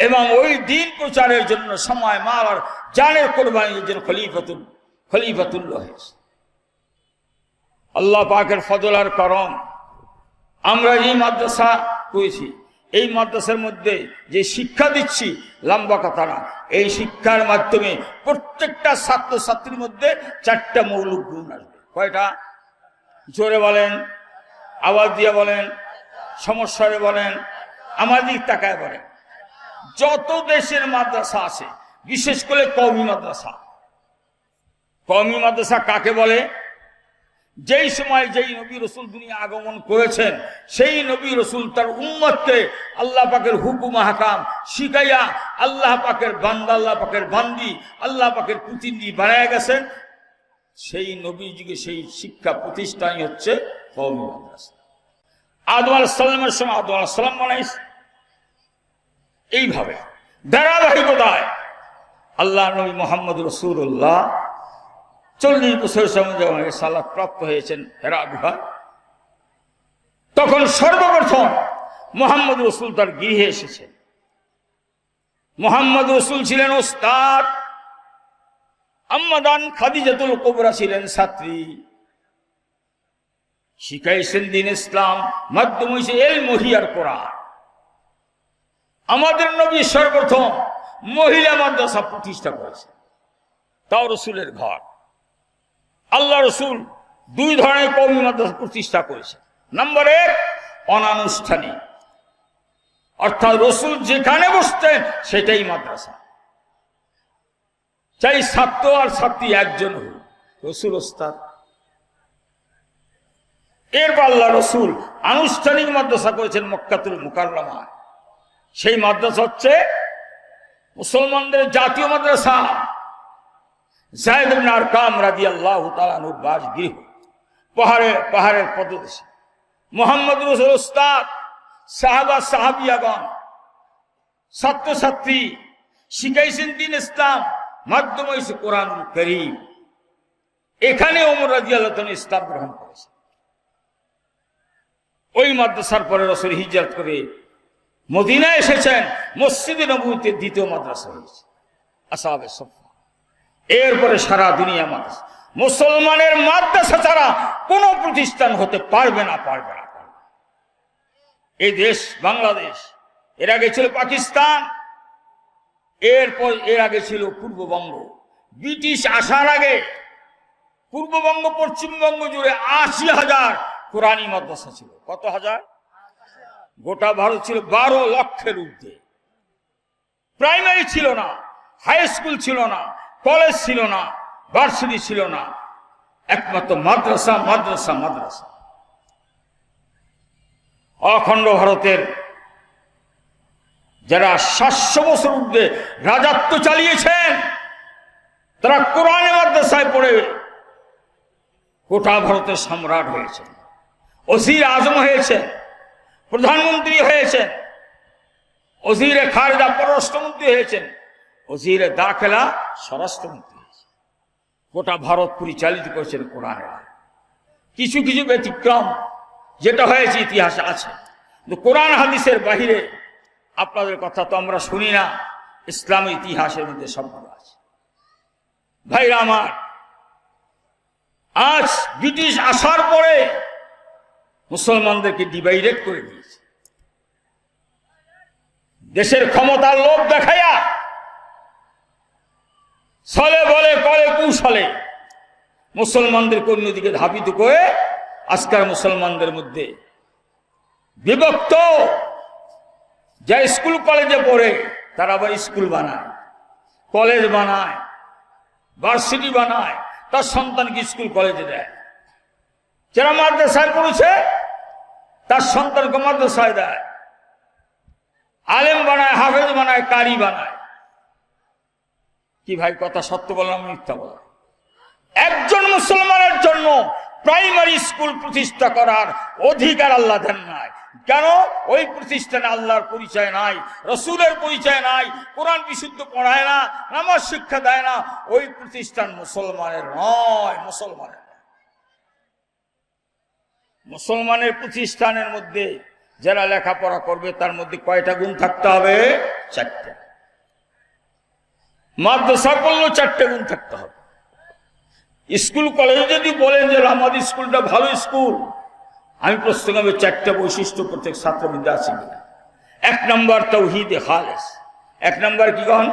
এবং ওই দিন প্রচারের জন্য সময় মাল আর জানের কোরবানির জন্য খলিফাতুল্লাহ হয়েছে। আল্লাহ পাকের ফজল আর করম, আমরা এই মাদ্রাসা করেছি, এই মাদ্রাসার মধ্যে যে শিক্ষা দিচ্ছি লম্বা কথা না, এই শিক্ষার মাধ্যমে প্রত্যেকটা ছাত্রছাত্রীর মধ্যে 4টা মৌলিক গুণ আসবে। কয়টা? জোরে বলেন, আওয়াজ দিয়ে বলেন, সমস্যারে বলেন, আমার দিক তাকায় বলেন। যত দেশের মাদ্রাসা আছে, বিশেষ করে কওমি মাদ্রাসা। কওমি মাদ্রাসা কাকে বলে? যেই সময় যেই নবী রসুল দুনিয়া আগমন করেছেন সেই নবী রসুল তার উম্মতকে আল্লাহ পাকের হুকুম হাকাম শিখাইয়া আল্লাহ পাকের বান্দা, আল্লাহ পাকের বান্দি, আল্লাহ পাকের প্রতিনিধি বানায় গেছেন। সেই নবী যুগে সেই শিক্ষা প্রতিষ্ঠানই হচ্ছে কওমি মাদ্রাসা। আদম আলাইহিস সালামের সময় আদম আলাইহিস সালাম বানাইছে। এইভাবে ধারাবাহিকতায় আল্লাহ নবী মুহাম্মদ রাসূলুল্লাহ 40 বছর সময় যখন সালাত প্রাপ্ত হয়েছেন হেরা গুহা, তখন সর্বপ্রথম মুহাম্মদ রাসূল তার গৃহে এসেছেন। মুহাম্মদ রাসূল ছিলেন ওস্তাদ, আম্মাদান খাদিজাতুল কুবরা ছিলেন ছাত্রী, শিখাইছেন দ্বীন ইসলাম, মাধ্যম হয়েছে ইলম আর কোরআন। আমাদের নবী সর্বপ্রথম মহিলা মাদ্রাসা প্রতিষ্ঠা করেছেন, তাও রসুলের ঘর। আল্লাহ রসুল 2 ধরনের কওমি মাদ্রাসা প্রতিষ্ঠা করেছেন। নম্বর 1 অনানুষ্ঠানিক, অর্থাৎ রসুল যেখানে বসতেন সেটাই মাদ্রাসা, চাই ছাত্র আর ছাত্রী একজন হোক, রসুল ওস্তাদ। এরপর আল্লাহ রসুল আনুষ্ঠানিক মাদ্রাসা করেছেন মক্কাতুল মুকাররমায়। সেই মাদ্রাসা হচ্ছে মুসলমানদের জাতীয় মাদ্রাসা, যায়েদ ইবনে আরকাম রাদিয়াল্লাহু তাআলা আনহুর বাসগৃহ, পাহাড়ের পদদেশে। মুহাম্মদ রাসূল ওস্তাদ, সাহাবা সাহাবিয়াগণ, ছাত্রছাত্রী শিখাইছেন দ্বীন ইসলাম, মাধ্যম হয়েছে কোরআনুল কারীম। এখানে ওমর রাদিয়াল্লাহু তাআলা ইসলাম গ্রহণ করেছেন। ওই মাদ্রাসার পরে রাসূল হিজরত করে মদিনায় এসেছেন, মসজিদে নববীতে 2য় মাদ্রাসা হয়েছে আসহাবে সুফফা। এরপরে সারা দুনিয়া মাদ্রাসা। মুসলমানের মাদ্রাসা ছাড়া কোনো প্রতিষ্ঠান হতে পারবে না। এই দেশ বাংলাদেশ, এর আগে ছিল পাকিস্তান, এর আগে ছিল পূর্ববঙ্গ। ব্রিটিশ আসার আগে পূর্ববঙ্গ পশ্চিমবঙ্গ জুড়ে 80,000 কোরআনী মাদ্রাসা ছিল। কত হাজার? গোটা ভারত ছিল 12 লক্ষের ঊর্ধ্বে। প্রাইমারি ছিল না, হাই স্কুল ছিল না, কলেজ ছিল না, ভার্সিটি ছিল না, একমাত্র মাদ্রাসা মাদ্রাসা মাদ্রাসা। অখণ্ড ভারতের যারা 700 বছর ঊর্ধ্বে রাজত্ব চালিয়েছেন তারা কোরআনে মাদ্রাসায় পড়ে গোটা ভারতের সম্রাট হয়েছে, ওজির আজম হয়েছে, প্রধানমন্ত্রী হয়েছেন, ওজিরে খারেজা পররাষ্ট্রমন্ত্রী হয়েছেন, ওজিরে দাখিলা স্বরাষ্ট্রমন্ত্রী হয়েছে। গোটা ভারত পরিচালিত করেছেন কোরআনে। কিছু কিছু ব্যতিক্রম যেটা হয়েছে ইতিহাসে আছে, কিন্তু কোরআন হাদিসের বাহিরে আপনাদের কথা তো আমরা শুনি না, ইসলামের ইতিহাসের মধ্যে সবগুলো আছে। ভাইরা আমার, আজ ব্রিটিশ আসার পরে মুসলমানদেরকে ডিভাইডেড করে দিয়েছে। দেশের ক্ষমতার লোভ দেখাইয়া ছলে বলে কলে কৌশলে মুসলমানদেরকে অন্যদিকে ধাবিত করে আজকাল মুসলমানদের মধ্যে বিভক্ত। যা স্কুল কলেজে পড়ে তারা আবার স্কুল বানায়, কলেজ বানায়, ভার্সিটি বানায়, তার সন্তানকে স্কুল কলেজে দেয়। যারা মাদ্রাসায় পড়েছে তার সন্তানকে মাদ্রাসায় দেয়, আলেম বানায়, হাফেজ বানায়, কারি বানায়। কি ভাই কথা সত্য বললাম মিথ্যা বললাম? একজন মুসলমানের জন্য প্রাইমারি স্কুল প্রতিষ্ঠা করার অধিকার আল্লাহ দেন নাই। কেন? ওই প্রতিষ্ঠানে আল্লাহর পরিচয় নাই, রসুলের পরিচয় নাই, কোরআন বিশুদ্ধ পড়ায় না, নামাজ শিক্ষা দেয় না। ওই প্রতিষ্ঠান মুসলমানের নয়, মুসলমানের প্রতিষ্ঠানের মধ্যে যারা লেখাপড়া করবে তার মধ্যে কয়টা গুণ থাকতে হবে? 4টে। মাদ্রাসা করলেও 4টে গুণ থাকতে হবে। স্কুল কলেজে যদি বলেন যে আমাদের স্কুলটা ভালো স্কুল, আমি প্রশ্ন করব 4টে বৈশিষ্ট্য প্রত্যেক ছাত্রবৃন্দ আছে কিনা। 1 নম্বর তাওহীদে খালেস। 1 নম্বর কি কন?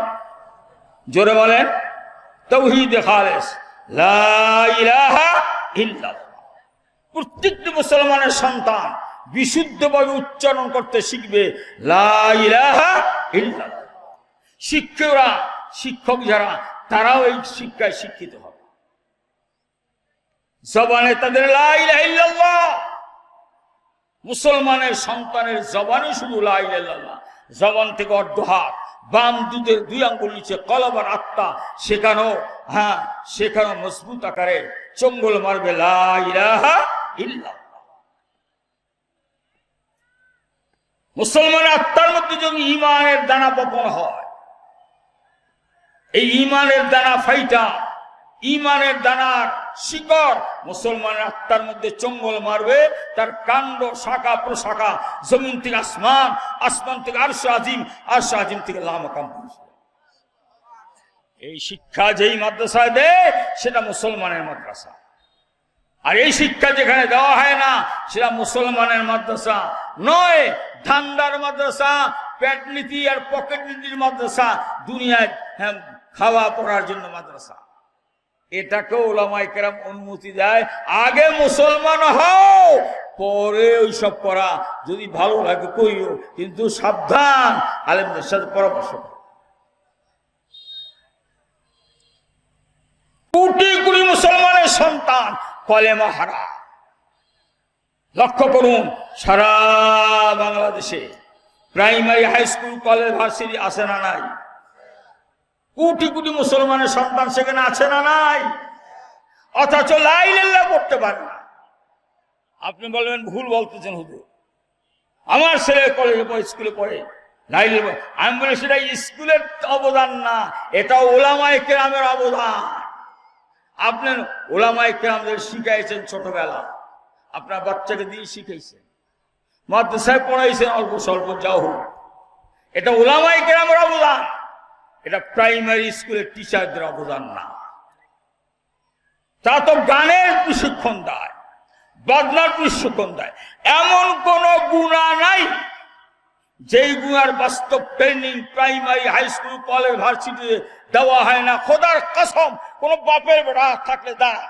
জোরে বলেন। তাওহীদে খালেস, লা ইলাহা ইল্লাল্লাহ। প্রত্যেকটি মুসলমানের সন্তান বিশুদ্ধভাবে উচ্চারণ করতে শিখবে লা ইলাহা ইল্লাল্লাহ। শিক্ষক যারা তারাও এই শিক্ষায় শিক্ষিত হবে। জবানে তাদের লা ইলাহা ইল্লাল্লাহ। মুসলমানের সন্তানের জবানে শুধু লা ইলাহা ইল্লাল্লাহ। জবান থেকে অর্ধ হাত, বাম দুধের 2 আঙ্গুল নিচে কলবার আত্মা সেখানেও মজবুত আকারে চঙ্গল মারবে লা ইলাহা ইল্লাল্লাহ। মুসলমানের আত্মার মধ্যে যদি ঈমানের দানা বপন হয়, এই ঈমানের দানা ফাইটা, ঈমানের দানার শিকড় মুসলমানের আত্মার মধ্যে চঙ্গল মারবে। তার কাণ্ড, শাখা প্রশাখা জমিন থেকে আসমান, আসমান থেকে আরশ আজিম, আরশ আজিম থেকে লামাকাম। এই শিক্ষা যেই মাদ্রাসায় দেয় সেটা মুসলমানের মাদ্রাসা। আর এই শিক্ষা যেখানে দেওয়া হয় না সেটা মুসলমানের মাদ্রাসা নয়, ধান্দার মাদ্রাসা, পেট নীতি আর পকেট নীতির মাদ্রাসা, দুনিয়ায় খাওয়া পড়ার জন্য মাদ্রাসা। এটাকেও ওলামায়ে কেরাম অনুমতি দেয়। আগে মুসলমান হও, পরে ওইসব করা, যদি ভালো লাগে কইও, কিন্তু সাবধান, আলেমদের সাথে পরামর্শ করো। কোটি কোটি মুসলমানের সন্তান কলেমা হারা। লক্ষ্য করুন, সারা বাংলাদেশে primary, high school, college, varsity আছে না নাই? কোটি কোটি মুসলমানের সন্তান সেখানে আছে না নাই? অথচ লা ইলাহা ইল্লাল্লাহ পড়তে পারে না। আপনি বলবেন ভুল বলতেছেন হুজুর, আমার ছেলে কলেজে পড়ে, স্কুলে পড়ে, লা ইলাহা ইল্লাল্লাহ। আমি বলি সেটা স্কুলের অবদান না, এটা ওলামায়ে কেরামের অবদান। আপনি ওলামায়ে কেরামদের শিখাইছেন ছোটবেলা, আপনার বাচ্চাকে দিয়ে শিখাইছেন, মাদ্রাসায় পড়াইছেন অল্প স্বল্প, যাও হোক, এটা ওলামায়ে কেরামের অবদান। এটা প্রাইমারি স্কুলের টিচারদের অবদান না। তা তো গানের প্রশিক্ষণ দেয়, বাজনার প্রশিক্ষণ দেয়। এমন কোন গুণা নাই যেই গুণার বাস্তব training primary, high school, college, ভার্সিটিতে দেওয়া হয় না। খোদার কসম, কোন বাপের বেটা থাকলে দাঁড়া,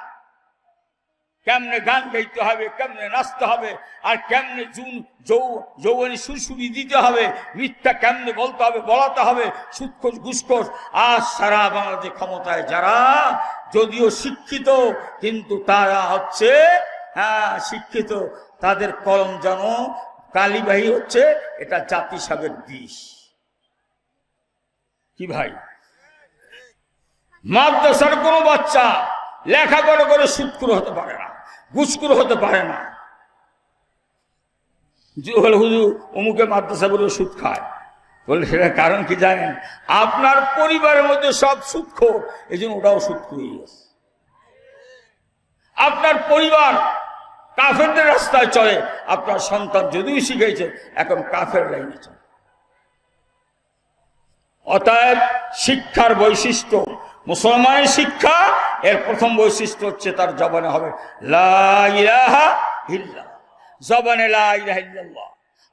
কেমনে গান গাইতে হবে, কেমনে নাচতে হবে, আর কেমনে যৌবনী সুরসুরি দিতে হবে, মিথ্যা কেমনে বলতে হবে, বলাতে হবে, সুদখোর ঘুষখোর। আর সারা বাংলাদেশ ক্ষমতায় যারা, যদিও শিক্ষিত, কিন্তু তারা হচ্ছে শিক্ষিত, তাদের কলম যেন কালিবাহী হচ্ছে। এটা জাতিসবের বিষ। কি ভাই, মাদ্রাসার কোনো বাচ্চা লেখাপড়া করে সুদখোর হতে পারে না, ঘুষখোর হতে পারে না। হুজুর অমুকে মাদ্রাসা বলে সুদ খায়, বলে সেটা কারণ কি জানেন? আপনার পরিবারের মধ্যে সব সুদখোর, এই জন্য ওটাও সুদখোরই আছে। আপনার পরিবার কাফেরদের রাস্তায় চলে, আপনার সন্তান যদিও শিখেছে এখন কাফের লাইনে চলে। অতএব শিক্ষার বৈশিষ্ট্য, মুসলমানের শিক্ষা এর প্রথম বৈশিষ্ট্য হচ্ছে তার জবানে হবে লা ইলাহা ইল্লাল্লাহ। জবানে লা ইলাহা ইল্লাল্লাহ,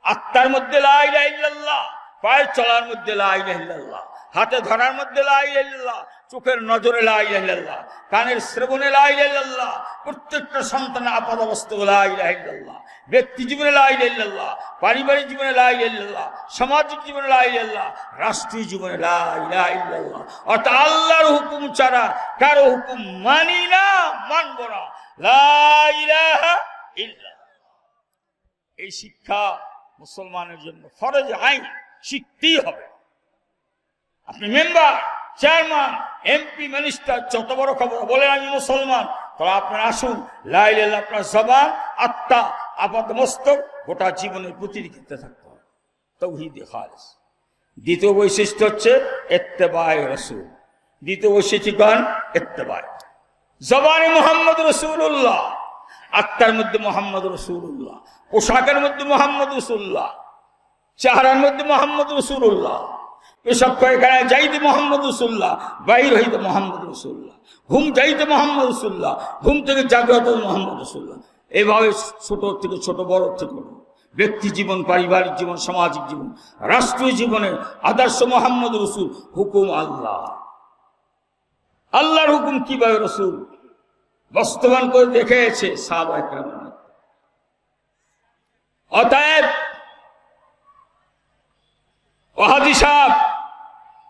আত্মার মধ্যে লা ইলাহা ইল্লাল্লাহ, পায়ের চলার মধ্যে লা ইলাহা ইল্লাল্লাহ, হাতে ধরার মধ্যে লা ইলাহা ইল্লাল্লাহ, চোখের নজরে লা ইলাহা ইল্লাল্লাহ, কানের শ্রবণে লা ইলাহা ইল্লাল্লাহ, প্রত্যেকটা সন্তানের আপাদ অবস্থা লা ইলাহা ইল্লাল্লাহ, ব্যক্তি জীবনে লা ইলাহা ইল্লাল্লাহ, পারিবারিক জীবনে লা ইলাহা ইল্লাল্লাহ, সামাজিক জীবনে লা ইলাহা ইল্লাল্লাহ, রাষ্ট্রীয় জীবনে লা ইলাহা ইল্লাল্লাহ। অর্থাৎ আল্লাহর হুকুম ছাড়া কারো হুকুম মানি না, মানব না, লা ইলাহা ইল্লাল্লাহ। এই শিক্ষা মুসলমানের জন্য ফরজ আইন, শিখতেই হবে। আপনি মেম্বার, চেয়ারম্যান, এমপি, মিনিস্টার, যত বড় খবর বলেন আমি মুসলমান, তবে আপনার আসুন লা ইলাহা ইল্লাল্লাহ আপনার জবান, আত্মা আপাতমস্তক গোটা জীবনের প্রতিটি ক্ষেত্রে থাকতে হবে তাওহীদে খালিস। দ্বিতীয় বৈশিষ্ট্য হচ্ছে ইত্তেবায়ে রাসূল। দ্বিতীয় বৈশিষ্ট্য গান ইত্তেবায়ে, জবানে মুহাম্মদ রাসূলুল্লাহ, আত্মার মধ্যে মোহাম্মদ রাসূলুল্লাহ, পোশাকের মধ্যে মোহাম্মদ রাসূলুল্লাহ, চেহারার মধ্যে মোহাম্মদ রাসূলুল্লাহ, পেশাব পায়খানা যাইতে মোহাম্মদ রাসূলুল্লাহ, বাইর হইতে মোহাম্মদ রাসূলুল্লাহ, ঘুম যাইতে মোহাম্মদ রাসূলুল্লাহ, ঘুম থেকে জাগ্রত মোহাম্মদ রাসূলুল্লাহ। এইভাবে ছোট থেকে ছোট, বড় থেকে বড়, ব্যক্তি জীবন, পারিবারিক জীবন, সামাজিক জীবন, রাষ্ট্রীয় জীবনে আদর্শ মোহাম্মদ রাসূল। হুকুম আল্লাহ, আল্লাহর হুকুম কিভাবে রাসূল বাস্তবায়ন করে দেখিয়েছে সাহাবায়ে কেরাম। অতএব ওয়াহাদি সাহেব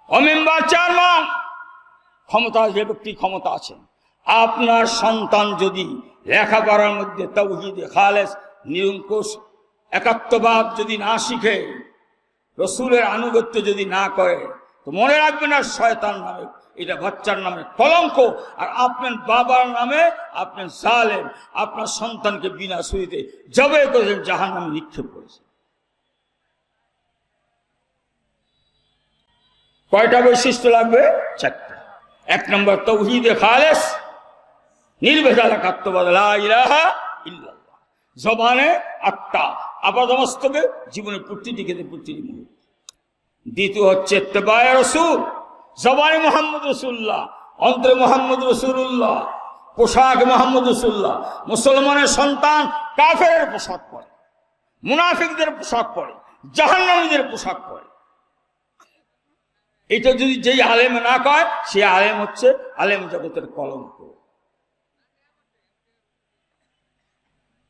ও মেম্বার চেয়ারম্যান, ক্ষমতা, যে ব্যক্তি ক্ষমতা আছে, আপনার সন্তান যদি লেখাপড়ার মধ্যে তাওহীদে খালেস, নিরঙ্কুশ একাত্মবাদ যদি না শিখে, রসুলের আনুগত্য যদি না করে, তো মনে রাখবেন আর শয়তান নামে এটা বাচ্চার নামে কলঙ্ক, আর আপনার বাবার নামে আপনার জালেম, আপনার সন্তানকে বিনা সুইতে জবে করেছেন, জাহান্নামে নিক্ষেপ করেছেন। কয়টা বৈশিষ্ট্য লাগবে? চারটা। এক নম্বর তাওহীদে খালেস, নির্ভেজাল একাত্মবাদ, লা ইলাহা ইল্লাল্লাহ, জবানে আত্মা, আপাতমস্তকে জীবনের প্রতিটি ক্ষেত্রে, প্রতিটি মুহূর্তে। দ্বিতীয় হচ্ছে ইত্তেবায়ে রাসূল, জবানে মুহাম্মদ রাসূলুল্লাহ, অন্তরে মুহাম্মদ রাসূলুল্লাহ, পোশাক মুহাম্মদ রাসূলুল্লাহ। মুসলমানের সন্তান কাফেরের পোশাক পরে, মুনাফিকদের পোশাক পরে, জাহান্নামীদের পোশাক পরে। এটা যদি যেই আলেম না কয়, সে আলেম হচ্ছে আলেম জগতের কলঙ্ক।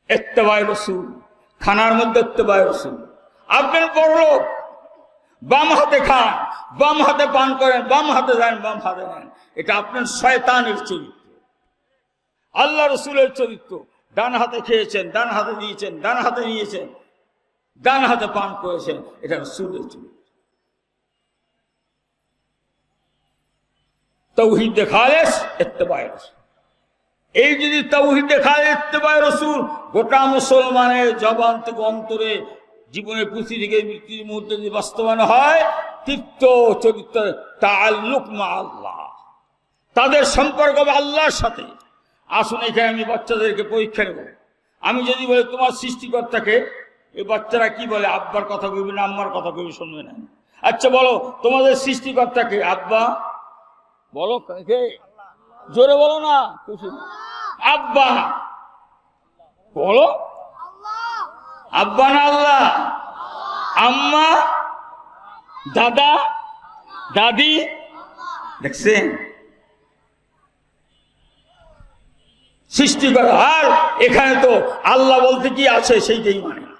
ইত্তেবায়ে রাসূল, খানার মধ্যে ইত্তেবায়ে রাসূল। আপনার বড় লোক, বাম হাতে খান, বাম হাতে পান করেন, বাম হাতে যান, বাম হাতে নেন, এটা আপনার শয়তানের চরিত্র। আল্লাহ রসুলের চরিত্র, ডান হাতে খেয়েছেন, ডান হাতে দিয়েছেন, ডান হাতে নিয়েছেন, ডান হাতে পান করেছেন, এটা রসুলের চরিত্র। তাওহীদে খালেস, ইত্তেবায়ে রাসূল। এই যদি তাওহীদে খালেস, ইত্তেবায়ে রাসূল গোটা মুসলমানের জবান থেকে অন্তরে জীবনের পুঁথি থেকে মৃত্যুর মুহূর্তে যদি বাস্তবায়ন হয়, তৃপ্ত চরিত্র, তাআল্লুক মা আল্লাহ, তাদের সম্পর্ক হবে আল্লাহর সাথে। আসুন এখানে আমি বাচ্চাদেরকে পরীক্ষা নেব। আমি যদি বলি তোমার সৃষ্টিকর্তাকে, এই বাচ্চারা কি বলে? আব্বার কথা কইবে না আম্মার কথা কইবে, শুনবে না। আচ্ছা বলো তোমাদের সৃষ্টিকর্তাকে? আব্বা বলো, কে? জোরে বলো না, আব্বা বলো। আব্বা না আল্লাহ? আম্মা, দাদা, দাদি, দেখছেন সৃষ্টি করা। আর এখানে তো আল্লাহ বলতে কি আছে সেইটাই মানে না।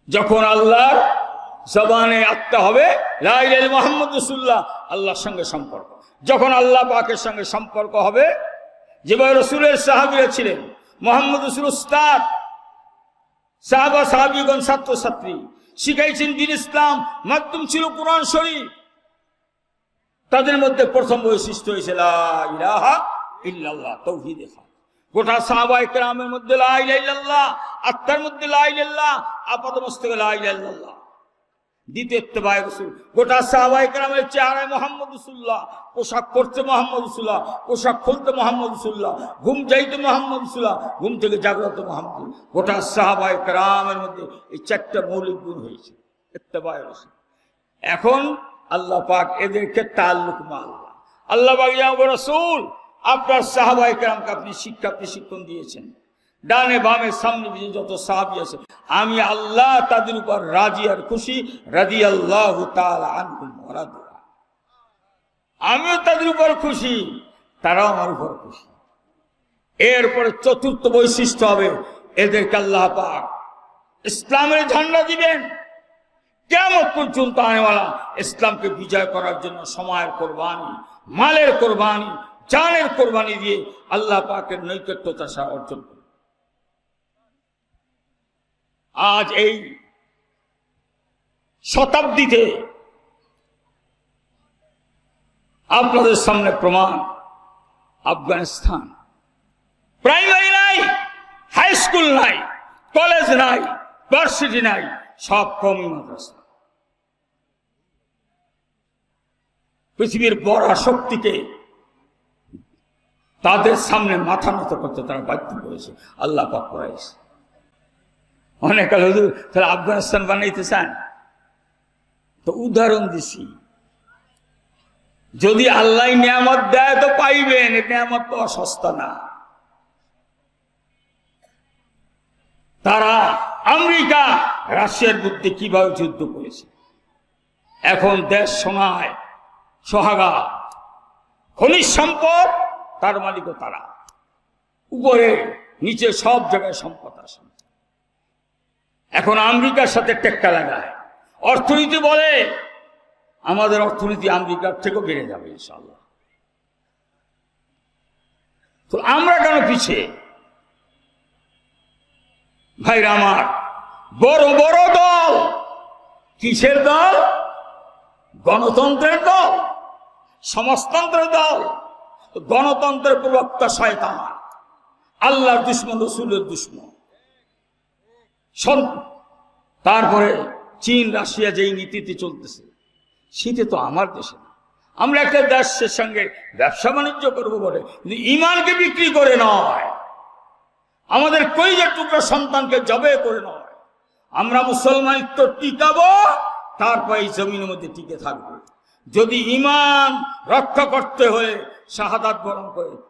যখন আল্লাহর জবানে আত্মা হবে লা ইলাহা ইল্লাল্লাহ মুহাম্মদ রাসূলুল্লাহ, আল্লাহর সঙ্গে সম্পর্ক। যখন আল্লাহ পাকের সঙ্গে সম্পর্ক হবে, যেভাবে রসুলের সাহাবীরা ছিলেন, মুহাম্মদ রাসূল উস্তাদ, সাহাবা সাহাবীগণ ছাত্রছাত্রী, শিখাইছেন দ্বীন ইসলাম, মাধ্যম ছিল কুরআন শরীফ। তাদের মধ্যে প্রথম বৈশিষ্ট্য হয়েছে লা ইলাহা ইল্লাল্লাহ, তাওহীদে খালেস। গোটা সাহাবায়ে কেরামের মধ্যে লা ইলাহা ইল্লাল্লাহ, আত্মার মধ্যে লা ইলাহা ইল্লাল্লাহ, আপাতমস্তকে লা ইলাহা ইল্লাল্লাহ। দ্বিতীয় ইত্তেবায়ে রাসূল, গোটা সাহাবায়ে কেরামের চেহারায় মুহাম্মদ রাসূলুল্লাহ, পোশাক পরতে মুহাম্মদ রাসূলুল্লাহ, পোশাক খুলতে মুহাম্মদ রাসূলুল্লাহ, ঘুম যাইতে মুহাম্মদ রাসূলুল্লাহ, ঘুম থেকে জাগ্রত মুহাম্মদ। গোটা সাহাবায়ে কেরামের মধ্যে এই চারটা মৌলিক গুণ হয়েছে ইত্তেবায়ে রাসূল। এখন আল্লাহ পাক এদেরকে তাআল্লুক মা আল্লাহ, আল্লাহ পাক ইয়া রাসূল আপনার সাহাবায়ে কেরামকে আপনি শিক্ষা প্রশিক্ষণ দিয়েছেন, ডানে বামে সামনে পিছনে যত সাহাবী আছে, আমি আল্লাহ তাদের উপর রাজি আর খুশি, রাদিয়াল্লাহু তাআলা আনহুম ওয়া রাদু, আমিও তাদের উপর খুশি, তারাও আমার উপর খুশি। এরপরে চতুর্থ বৈশিষ্ট্য হবে এদেরকে আল্লাহ পাক ইসলামের ঝান্ডা দিবেন। কিয়ামত পর্যন্ত আনেওয়ালা ইসলামকে বিজয় করার জন্য সময়ের কোরবানি, মালের কোরবানি, জানের কোরবানি দিয়ে আল্লাহ পাকের নৈকট্যতা অর্জন করবে। আজ এই শতাব্দীতে আপনাদের সামনে প্রমাণ, আফগানিস্তান প্রাইমারি নাই, স্কুল নাই, কলেজ নাই, ভার্সিটি নাই, সব কওমি মাদ্রাসা। পৃথিবীর বড় শক্তিকে তাদের সামনে মাথা নত করতে তারা বাধ্য করেছে, আল্লাহ পাক করাইছে। অনেক হুজুর তাহলে আফগানিস্তান বানাইতে চান, তো উদাহরণ দিছি, যদি আল্লাহ নিয়ামত দেয় তো পাইবেন, নিয়ামত তো সস্তা না। তারা আমেরিকা রাশিয়ার বিরুদ্ধে কিভাবে যুদ্ধ করেছে, এখন দেশ সোনায় সোহাগা, খনিজ সম্পদ তার মালিকও তারা, উপরে নিচে সব জায়গায় সম্পদ আছে। এখন আমেরিকার সাথে টেক্কা লাগায়, অর্থনীতি বলে আমাদের অর্থনীতি আমেরিকার থেকেও বেড়ে যাবে ইনশাআল্লাহ। তো আমরা কেন পিছিয়ে? ভাইরা আমার, বড় বড় দল, কিসের দল? গণতন্ত্রের দল, সমাজতন্ত্রের দল। গণতন্ত্রের প্রবক্তা শয়তান, আল্লাহর দুশমন, রসুলের দুশমন। তারপরে চীন রাশিয়া যেই নীতিতে চলতেছে, সেটা তো আমার দেশে না। আমরা একটা দেশের সঙ্গে ব্যবসা বাণিজ্য করবো বলে, কিন্তু ইমানকে বিক্রি করে নয়, আমাদের কলিজার টুকরা সন্তানকে জবে করে নয়। আমরা মুসলমানিত্ব টিকাবো, তারপর এই জমিনের মধ্যে টিকে থাকবো। যদি ইমান রক্ষা করতে হয়ে শাহাদাত বরণ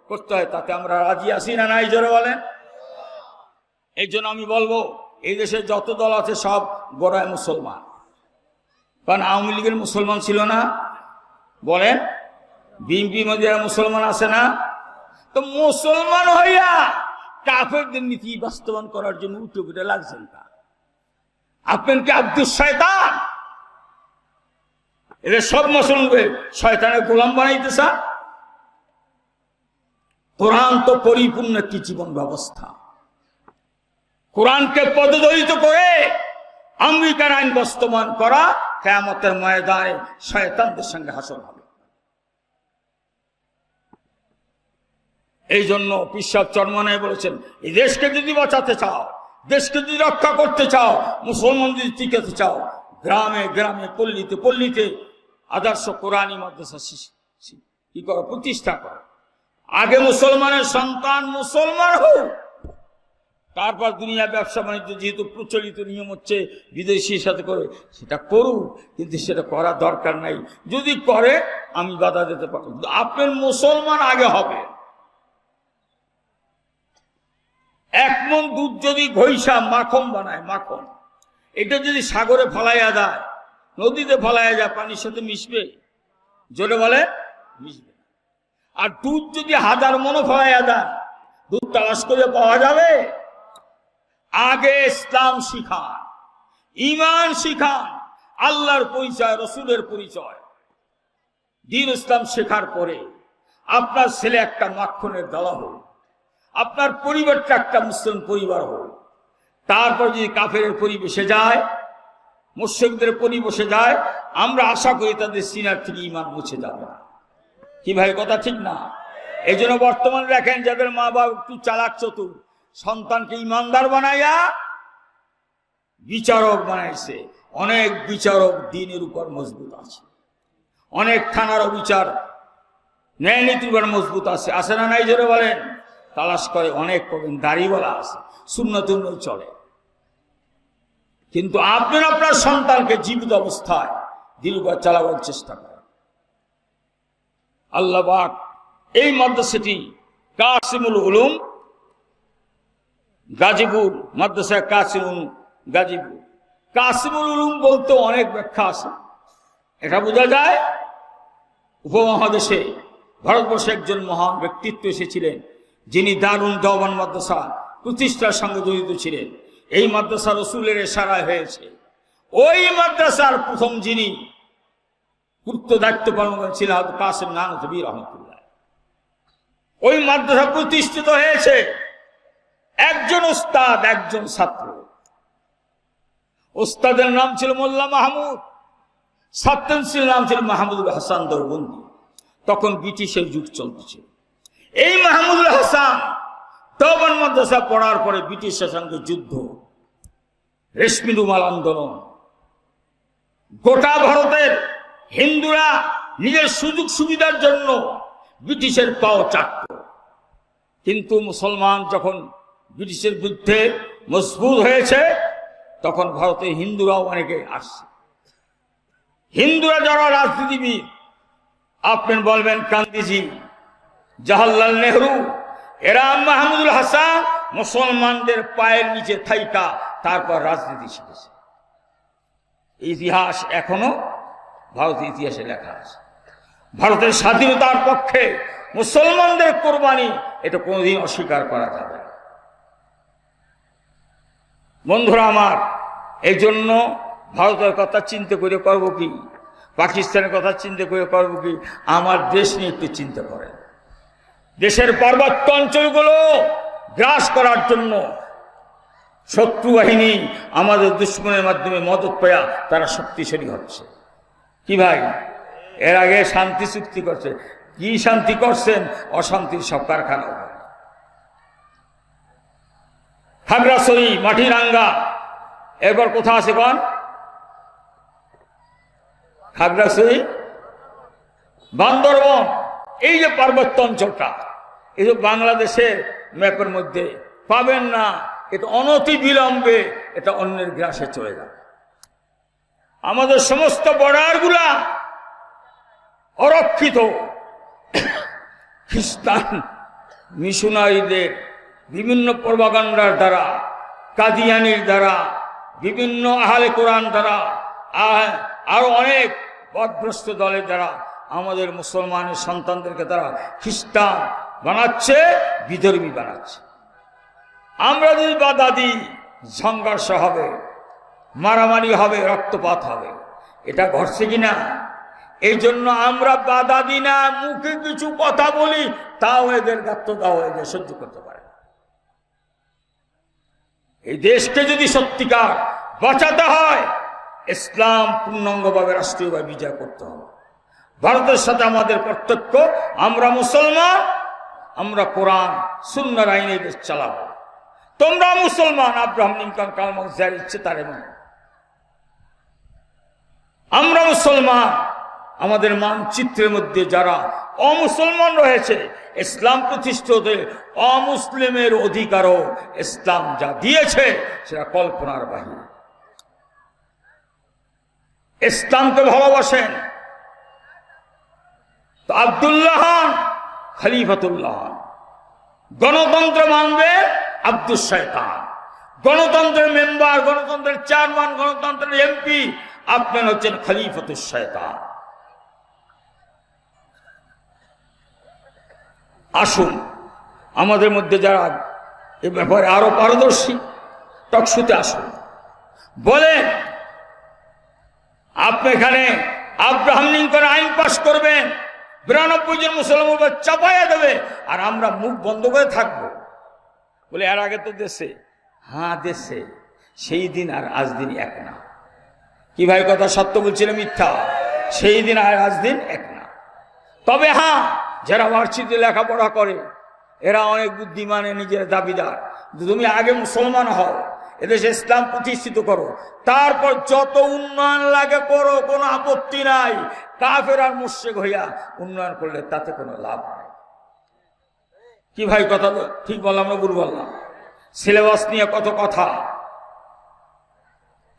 করতে হয়, তাতে আমরা রাজি আছি না নাই? জোরে বলেন। এই জন্য আমি বলবো, এই দেশে যত দল আছে সব গোড়ায় মুসলমান। কারণ আওয়ামী লীগের মুসলমান ছিল না, বলেন? বিএনপি মধ্যে মুসলমান আছে না? তো মুসলমান হইয়া কাফেরদের নীতি বাস্তবায়ন করার জন্য উঠে উঠে লাগছেন তা? আপনার কি আব্দুল শয়তান? এদের সব মুসলমানকে শয়তানের গোলাম বানাইতে চান? কোরআন তো পরিপূর্ণ একটি জীবন ব্যবস্থা। কোরআনকে পদদলিত করে আমেরিকার আইন বাস্তবায়ন করা কিয়ামতের ময়দানে শয়তানদের সঙ্গে হাসর হবে। এই জন্য পীর সাহেব চরমনায় বলেছেন, এই দেশকে যদি বাঁচাতে চাও, দেশকে যদি রক্ষা করতে চাও, মুসলমান যদি টিকাতে চাও, গ্রামে গ্রামে পল্লীতে পল্লীতে আদর্শ কোরআনী মাদ্রাসা কি করো, প্রতিষ্ঠা করো। আগে মুসলমানের সন্তান মুসলমান হোক, তারপর দুনিয়া ব্যবসা বাণিজ্য যেহেতু প্রচলিত নিয়ম হচ্ছে বিদেশির সাথে করে, সেটা করুক, কিন্তু সেটা করার দরকার নাই। যদি করে আমি বাধা দিতে পারবো, আপনার মুসলমান আগে হবে। এক মন দুধ যদি ঘইষা মাখন বানায়, মাখন, এটা যদি সাগরে ফলাইয়া দেয়, নদীতে ফলাইয়া যায়, পানির সাথে মিশবে? জোরে বলে মিশবে। আর দুধ যদি 1000 মনও ফলাইয়া দেয়, দুধ তালাশ করে পাওয়া যাবে? আগে ইসলাম শিখান, ইমান শিখান, আল্লাহর পরিচয়, রসুলের পরিচয়, দ্বীন ইসলাম শেখার পরে আপনার ছেলে একটা মাখনের দালা হোক, আপনার পরিবারটা একটা মুসলিম পরিবার হোক। তারপর যদি কাফেরের পরিবেশে যায়, মুশরিকদের পরিবেশে যায়, আমরা আশা করি তাদের সিনার থেকে ইমান মুছে যাবে না। কি ভাই, কথা ঠিক না? এই জন্য বর্তমানে দেখেন, যাদের মা বাবা একটু চালাক চতুর, সন্তানকে ইমানদার বানাইয়া বিচারক বানাইছে। অনেক বিচারক দ্বীনের উপর মজবুত আছে, অনেক থানার বিচার ন্যায় নীতির উপর মজবুত আছে, আছে না নাই? জোরে বলেন। তালাশ করে অনেক পাবেন, দাড়িওয়ালা আছে, সুন্নতুল চলে। কিন্তু আপনার আপনার সন্তানকে জীবিত অবস্থায় দিল উপর চালাবার চেষ্টা করেন। আল্লাহ পাক এই মাদ্রাসাটি কাসিমুল উলুম গাজীপুর, মাদ্রাসা কাসিমুল গাজীপুর। কাসিমুল উলুম বলতে অনেক ব্যাখ্যা আছে। এটা বোঝা যায় উপমহাদেশে ভারতবর্ষে একজন মহান ব্যক্তিত্ব এসেছিলেন, যিনি দারুন দেওবান মাদ্রাসা প্রতিষ্ঠার সঙ্গে জড়িত ছিলেন। এই মাদ্রাসা রসুলের ইশারায় হয়েছে। ওই মাদ্রাসার প্রথম যিনি গুরুত্ব দায়িত্ব পালন করেছিলেন কাসিম নানতবী রহমতুল্লাহ। ওই মাদ্রাসা প্রতিষ্ঠিত হয়েছে একজন উস্তাদ, একজন ছাত্র। উস্তাদের নাম ছিল মোল্লা মাহমুদ, ছাত্রের নাম ছিল মাহমুদুল হাসান দেওবন্দি। তখন ব্রিটিশের যুগ চলতেছে। এই মাহমুদুল হাসান দেওবন্দ মাদ্রাসা পড়ার পরে ব্রিটিশের সঙ্গে যুদ্ধ, রেশমি রুমাল আন্দোলন, গোটা ভারতের হিন্দুরা নিজের সুযোগ সুবিধার জন্য ব্রিটিশের পাও চাটত। কিন্তু মুসলমান যখন ব্রিটিশের বিরুদ্ধে মজবুত হয়েছে, তখন ভারতে হিন্দুরাও অনেকে আসছে। হিন্দুরা যারা রাজনীতিবিদ, আপনি বলবেন গান্ধীজি, জওহরলাল নেহরু, এরা মাহমুদুল হাসান মুসলমানদের পায়ের নিচে থাইকা তারপর রাজনীতি শিখেছে। ইতিহাস এখনো ভারতের ইতিহাসে লেখা আছে। ভারতের স্বাধীনতার পক্ষে মুসলমানদের কোরবানি, এটা কোনোদিন অস্বীকার করা যাবে না। বন্ধুরা আমার, এই জন্য ভারতের কথা চিন্তা করে করবো কি, পাকিস্তানের কথা চিন্তা করে করবো কি, আমার দেশ নিয়ে একটু চিন্তা করেন। দেশের পার্বত্য অঞ্চলগুলো গ্রাস করার জন্য শত্রু বাহিনী আমাদের দুশ্মনের মাধ্যমে মদত পেয়া তারা শক্তিশালী হচ্ছে। কি ভাই, এর আগে শান্তি চুক্তি করছে, কি শান্তি করছেন? অশান্তির সব কারখানা। খাগড়াছড়ি, মাটিরাঙ্গা, এরপর কোথা আছে কোন? খাগড়াছড়ি, বান্দরবন, এই যে পার্বত্য অঞ্চলটা, এই যে বাংলাদেশের ম্যাপের মধ্যে পাবেন না। এটা অনতি বিলম্বে এটা অন্যের গ্রাসে চলে যাবে। আমাদের সমস্ত বর্ডারগুলা অরক্ষিত। খ্রিস্টান মিশনারিদের বিভিন্ন প্রপাগান্ডার দ্বারা, কাদিয়ানির দ্বারা, বিভিন্ন আহলে কোরআন দ্বারা, আরো অনেক বদভ্রষ্ট দলের দ্বারা আমাদের মুসলমানের সন্তানদেরকে তারা খ্রিস্টান বানাচ্ছে, বিধর্মী বানাচ্ছে। আমরা যদি বাধা দিই, সংঘর্ষ হবে, মারামারি হবে, রক্তপাত হবে। এটা ঘটছে কিনা? এই জন্য আমরা বাধা দিই না, মুখে কিছু কথা বলি, তাও এদের গাত্র দাও এদের সহ্য করতে পারে। এই দেশকে যদি সত্যিকার বাঁচাতে হয়, ইসলাম পূর্ণাঙ্গভাবে রাষ্ট্রীয়ভাবে বিজয় করতে হবে। ভারতের সাথে আমাদের পার্থক্য, আমরা মুসলমান, আমরা কোরআন সুন্নাহর আইনে দেশ চালাবো। তোমরা মুসলমান, আব্রাহাম লিঙ্কন, কার্ল মার্কস যার ইচ্ছে তারে মানে। আমরা মুসলমান, আমাদের মানচিত্রের মধ্যে যারা অমুসলমান রয়েছে, ইসলাম প্রতিষ্ঠিত অমুসলিমের অধিকারও ইসলাম যা দিয়েছে সেটা কল্পনার বাহিরে। ইসলামকে ভালোবাসেন তো আব্দুল্লাহ হন, খলিফাতুল্লাহ হন। গণতন্ত্র মানবে আব্দুল শয়তান। গণতন্ত্রের মেম্বার, গণতন্ত্রের চেয়ারম্যান, গণতন্ত্রের এমপি, আপনার হচ্ছেন খলিফাতুল শয়তান। আসুন, আমাদের মধ্যে যারা এ ব্যাপারে আরো পারদর্শী, টকশুতে আসুন, বলেন আপনি এখানে আব্রাহাম লিঙ্কন আইন পাশ করবেন, 92 জন মুসলমান চাপাইয়া দেবে, আর আমরা মুখ বন্ধ করে থাকবো। বলে এর আগে তো দেশে, হ্যাঁ দেশে, সেই দিন আর আজ দিন এক না। কি ভাই, কথা সত্য বলছিলাম মিথ্যা? সেই দিন আর আজ দিন এক না। তবে হ্যাঁ, যারা ভার্সিটিতে লেখাপড়া করে এরা অনেক বুদ্ধিমানে নিজের দাবিদার। তুমি আগে মুসলমান হও, এদেশে ইসলাম প্রতিষ্ঠিত করো, তারপর যত উন্নয়ন লাগে করো, কোনো আপত্তি নাই। কাফের আর মুশরিক হইয়া উন্নয়ন করলে তাতে কোনো লাভ নাই। কি ভাই, কথা ঠিক বললাম না ভুল বললাম? সিলেবাস নিয়ে কত কথা,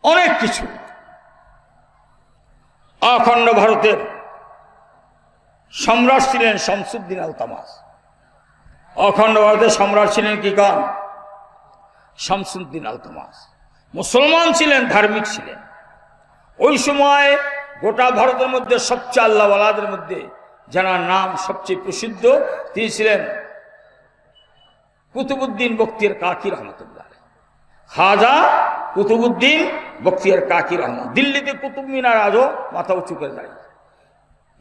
অনেক কিছু। অখণ্ড ভারতের সম্রাট ছিলেন শামসুদ্দিন আলতামাস। অখণ্ড ভারতের সম্রাট ছিলেন কি কান? শামসুদ্দিন আলতামাস। মুসলমান ছিলেন, ধার্মিক ছিলেন। ওই সময় গোটা ভারতের মধ্যে সবচেয়ে আল্লাহওয়ালাদের মধ্যে যারা নাম সবচেয়ে প্রসিদ্ধ, তিনি ছিলেন কুতুবউদ্দিন বখতিয়ার কাকি রহমতুল্লাহ। খাজা কুতুবউদ্দিন বখতিয়ার কাকি রহমান। দিল্লিতে কুতুব মিনার আজও মাথা উঁচু করে দাঁড়িয়ে।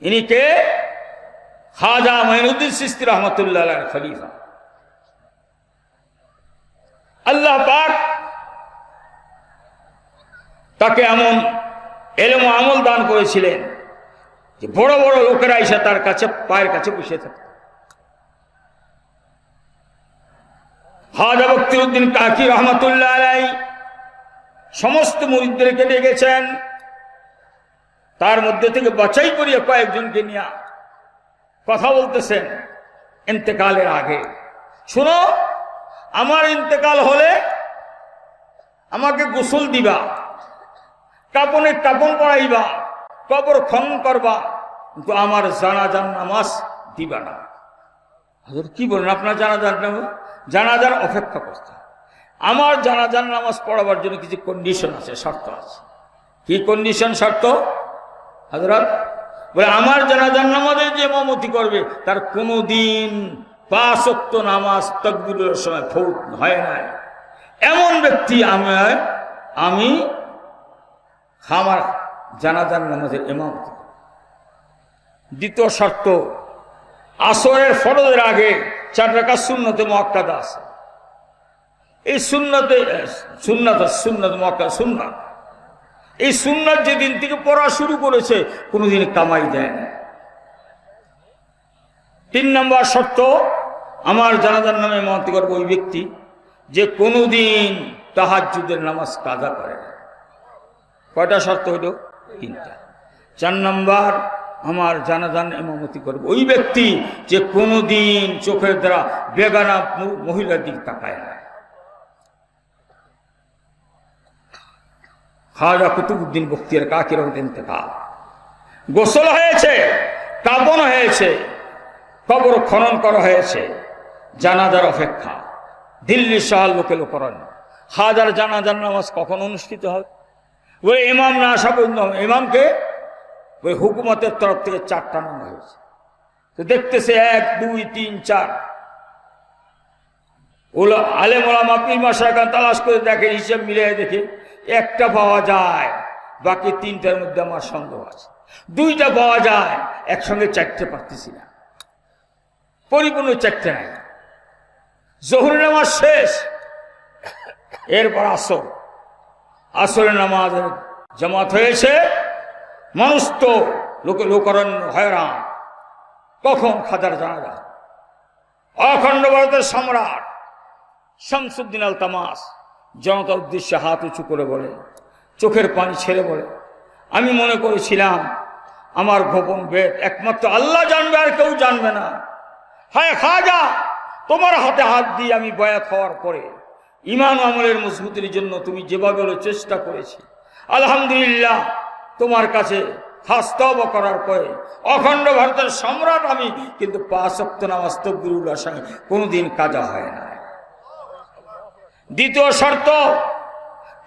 ইনি কে? খাজা মঈনুদ্দিন চিশতি রহমতুল্লাহ খলিফা। আল্লাহ পাক তাকে এমন এলেম ও আমল দান করেছিলেন যে বড় বড় লোকেরা এসে তার কাছে পায়ের কাছে বসে থাকত। খাজা বখতিয়ারউদ্দিন কাকি রহমাতুল্লাহ আলাইহি সমস্ত মুরিদদেরকে ডেকেছেন, তার মধ্যে থেকে বাছাই করিয়া কয়েকজনকে নিয়ে কথা বলতেছেন ইন্তেকালের আগে। শোনো, আমার ইন্তেকাল হলে আমাকে গোসল দিবা, কাপনে কাপন পরাইবা, কবর খনন করবা, কিন্তু আমার জানাজার নামাজ দিবা না। হুজুর কি বলেন, আপনার জানাজার অপেক্ষা করতে, আমার জানাজার নামাজ পড়াবার জন্য কিছু কন্ডিশন আছে, শর্ত আছে। কি কন্ডিশন, শর্ত? হযরত বলে আমার জানাজার নামাজে যে ইমামতি করবে তার কোনোদিন 5 ওয়াক্ত নামাজ তাকবীরের সময় ফৌত হয় না, এমন ব্যক্তি আমি আমার জানাজার নামাজের ইমামতি। দ্বিতীয় শর্ত, আসরের ফরজের আগে 4 রাকাত সুন্নতে মুআক্কাদা আছে। এই সুন্নত মুআক্কাদা সুন্নাত, এই সুন্নাত যেদিন থেকে পড়া শুরু করেছে কোনোদিন কামাই দেয় না। 3 নম্বর শর্ত, আমার জানাজার নামে ইমামতি করবে ওই ব্যক্তি যে কোনোদিন তাহাজ্জুদের নামাজ কাজা করে না। কয়টা শর্ত হইল? 3টা। 4 নম্বর, আমার জানাজার ইমামতি করবে ওই ব্যক্তি যে কোনোদিন চোখের দ্বারা বেগানা মহিলার দিক তাকায় না। খাজা কুতুবউদ্দিন বখতিয়ার কাকি রহমাতুল্লাহ ইন্তেকাল, গোসল হয়েছে, কাফন হয়েছে, কবর খনন করা হয়েছে, জানাজার অপেক্ষা। দিল্লি শহর লোকে লোকরণ। খাজার জানাজার নামাজ কখন অনুষ্ঠিত হবে? ওই ইমাম না আসা পর্যন্ত ইমামকে ওই হুকুমতের তরফ থেকে 4টা নাম হয়েছে। তো দেখতেছে 1, 2, 3, 4 ওলা আলেম ওলামা পীর মাশায়েখ তালাশ করে দেখে, হিসেব মিলিয়ে দেখে একটা পাওয়া যায়, বাকি 3টার মধ্যে আমার সন্দেহ আছে। 2টা পাওয়া যায়, একসঙ্গে 4টে পারতেছি না, পরিপূর্ণ 4টে নাই। জোহরের নামাজ শেষ, এরপর আসরের নামাজের জামাত হয়েছে। মানুষ তো লোকরণ্য হয়রান, কখন খাজার জানাজা। অখণ্ড ভারতের সম্রাট শামসুদ্দিন আলতামাস জনতার উদ্দেশ্যে হাত উঁচু করে বলে, চোখের পানি ছেড়ে বলে, আমি মনে করেছিলাম আমার গোপন বেদ একমাত্র আল্লাহ জানবে, আর কেউ জানবে না। হায় খাজা, তোমার হাতে হাত দিয়ে আমি বয়াত হওয়ার পরে ঈমান আমলের মজবুতির জন্য তুমি যেভাবে চেষ্টা করেছি, আলহামদুলিল্লাহ তোমার কাছে খাস তওবা করার পরে অখণ্ড ভারতের সম্রাট আমি, কিন্তু 5 ওয়াক্ত নামাজ তাকবীরুল্লাহর সঙ্গে কোনোদিন কাজা হয় না। দ্বিতীয় শর্ত,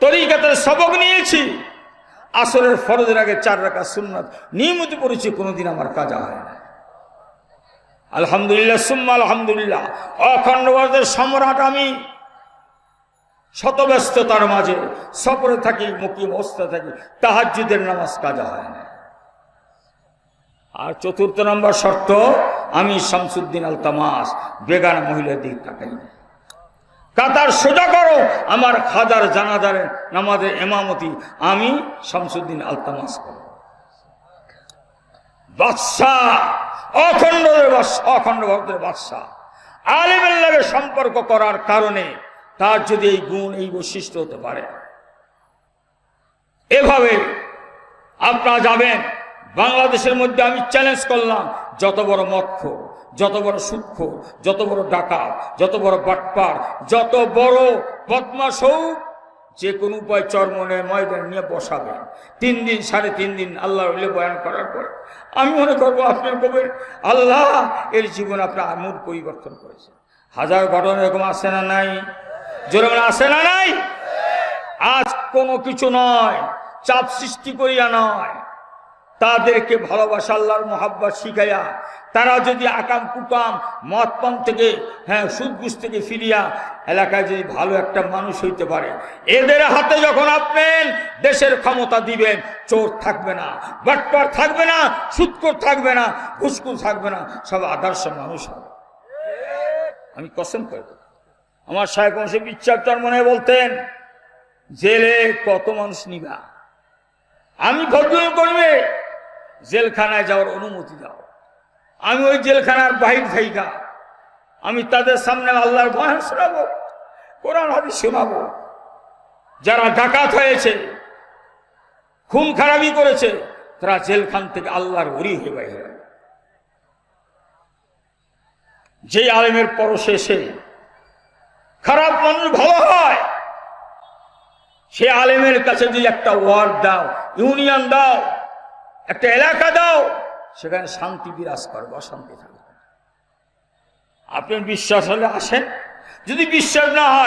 তরিকাতের সবক নিয়েছি, আসরের ফরজের আগে 4 রাকাত সুন্নাত নিয়মিত পড়েছি, কোনোদিন আমার কাজা হয় না। আলহামদুলিল্লাহ সুম্মা আলহামদুলিল্লাহ, অখণ্ড ভারতের সম্রাট আমি, শতব্যস্ততার মাঝে সফরে থাকি, মুকিম অবস্থায় থাকি, তাহাজ্জুদের নামাজ কাজা হয় না। আর 4 নম্বর শর্ত, আমি শামসুদ্দিন আলতামাস বেগানা মহিলার দিক তাকাই না। কাতার সোজা করো, আমার খাজার জানাজার নামাজের ইমামতি আমি শামসুদ্দিন আলতামাস করব। বাদশাহ, অখণ্ড ভারতের বাদশাহ, আলিমের লাগে সম্পর্ক করার কারণে তার যদি এই গুণ, এই বৈশিষ্ট্য হতে পারে, এভাবে আপনারা যাবেন। বাংলাদেশের মধ্যে আমি চ্যালেঞ্জ করলাম, যত বড় মদখোর, যত বড় সুদখোর, যত বড় ডাকাত, যত বড় বাটপার, যত বড় বদমাশ হোক, যে কোনো উপায় চরমনে ময়দান নিয়ে বসাবেন। 3 দিন 3.5 দিন আল্লাহ বয়ান করার পর আমি মনে করবো আপনার কবের আল্লাহ এর জীবন আপনার আমূল পরিবর্তন করেছে। হাজার ঘটনা এরকম আসে না নাই? জোরে বলে আসে না নাই? আজ কোনো কিছু নয়, চাপ সৃষ্টি করিয়া নয়, তাদেরকে ভালোবাসা আল্লাহর মহাব্বত শিখাইয়া তারা যদি আকাম কুকাম মদ পান থেকে, সুদ ঘুষ থেকে ফিরিয়া এলাকায় যদি ভালো একটা মানুষ হইতে পারে, এদের হাতে যখন আপনি দেশের ক্ষমতা দিবেন, চোর থাকবে না, বাটপার থাকবে না, সুদখোর থাকবে না, ঘুষখোর থাকবে না, সব আদর্শ মানুষ হবে। আমি কসম করে, আমার শায়েখ মশাই বিশ্বাস তার মনে বলতেন, জেলে কত মানুষ নিবা, আমি ফজলুল করিমে জেলখানায় যাওয়ার অনুমতি দাও। আমি ওই জেলখানার বাহির থাইকা আমি তাদের সামনে আল্লাহর বয়ান শোনাবো, কোরআন হাদিস শোনাবো। যারা ডাকাত হয়েছে, খুন খারাপি করেছে, তারা জেলখান থেকে আল্লাহর ওলি হয়ে বাইরে। যে আলেমের পরশে এসে খারাপ মানুষ ভালো হয়, সে আলেমের কাছে যদি একটা ওয়ার্ড দাও, ইউনিয়ন দাও, একটা এলাকা দাও, সেখানে শান্তি বিরাজ করবে, অশান্তি থাকবে। আপনার বিশ্বাস হলে আসেন, যদি বিশ্বাস না হয়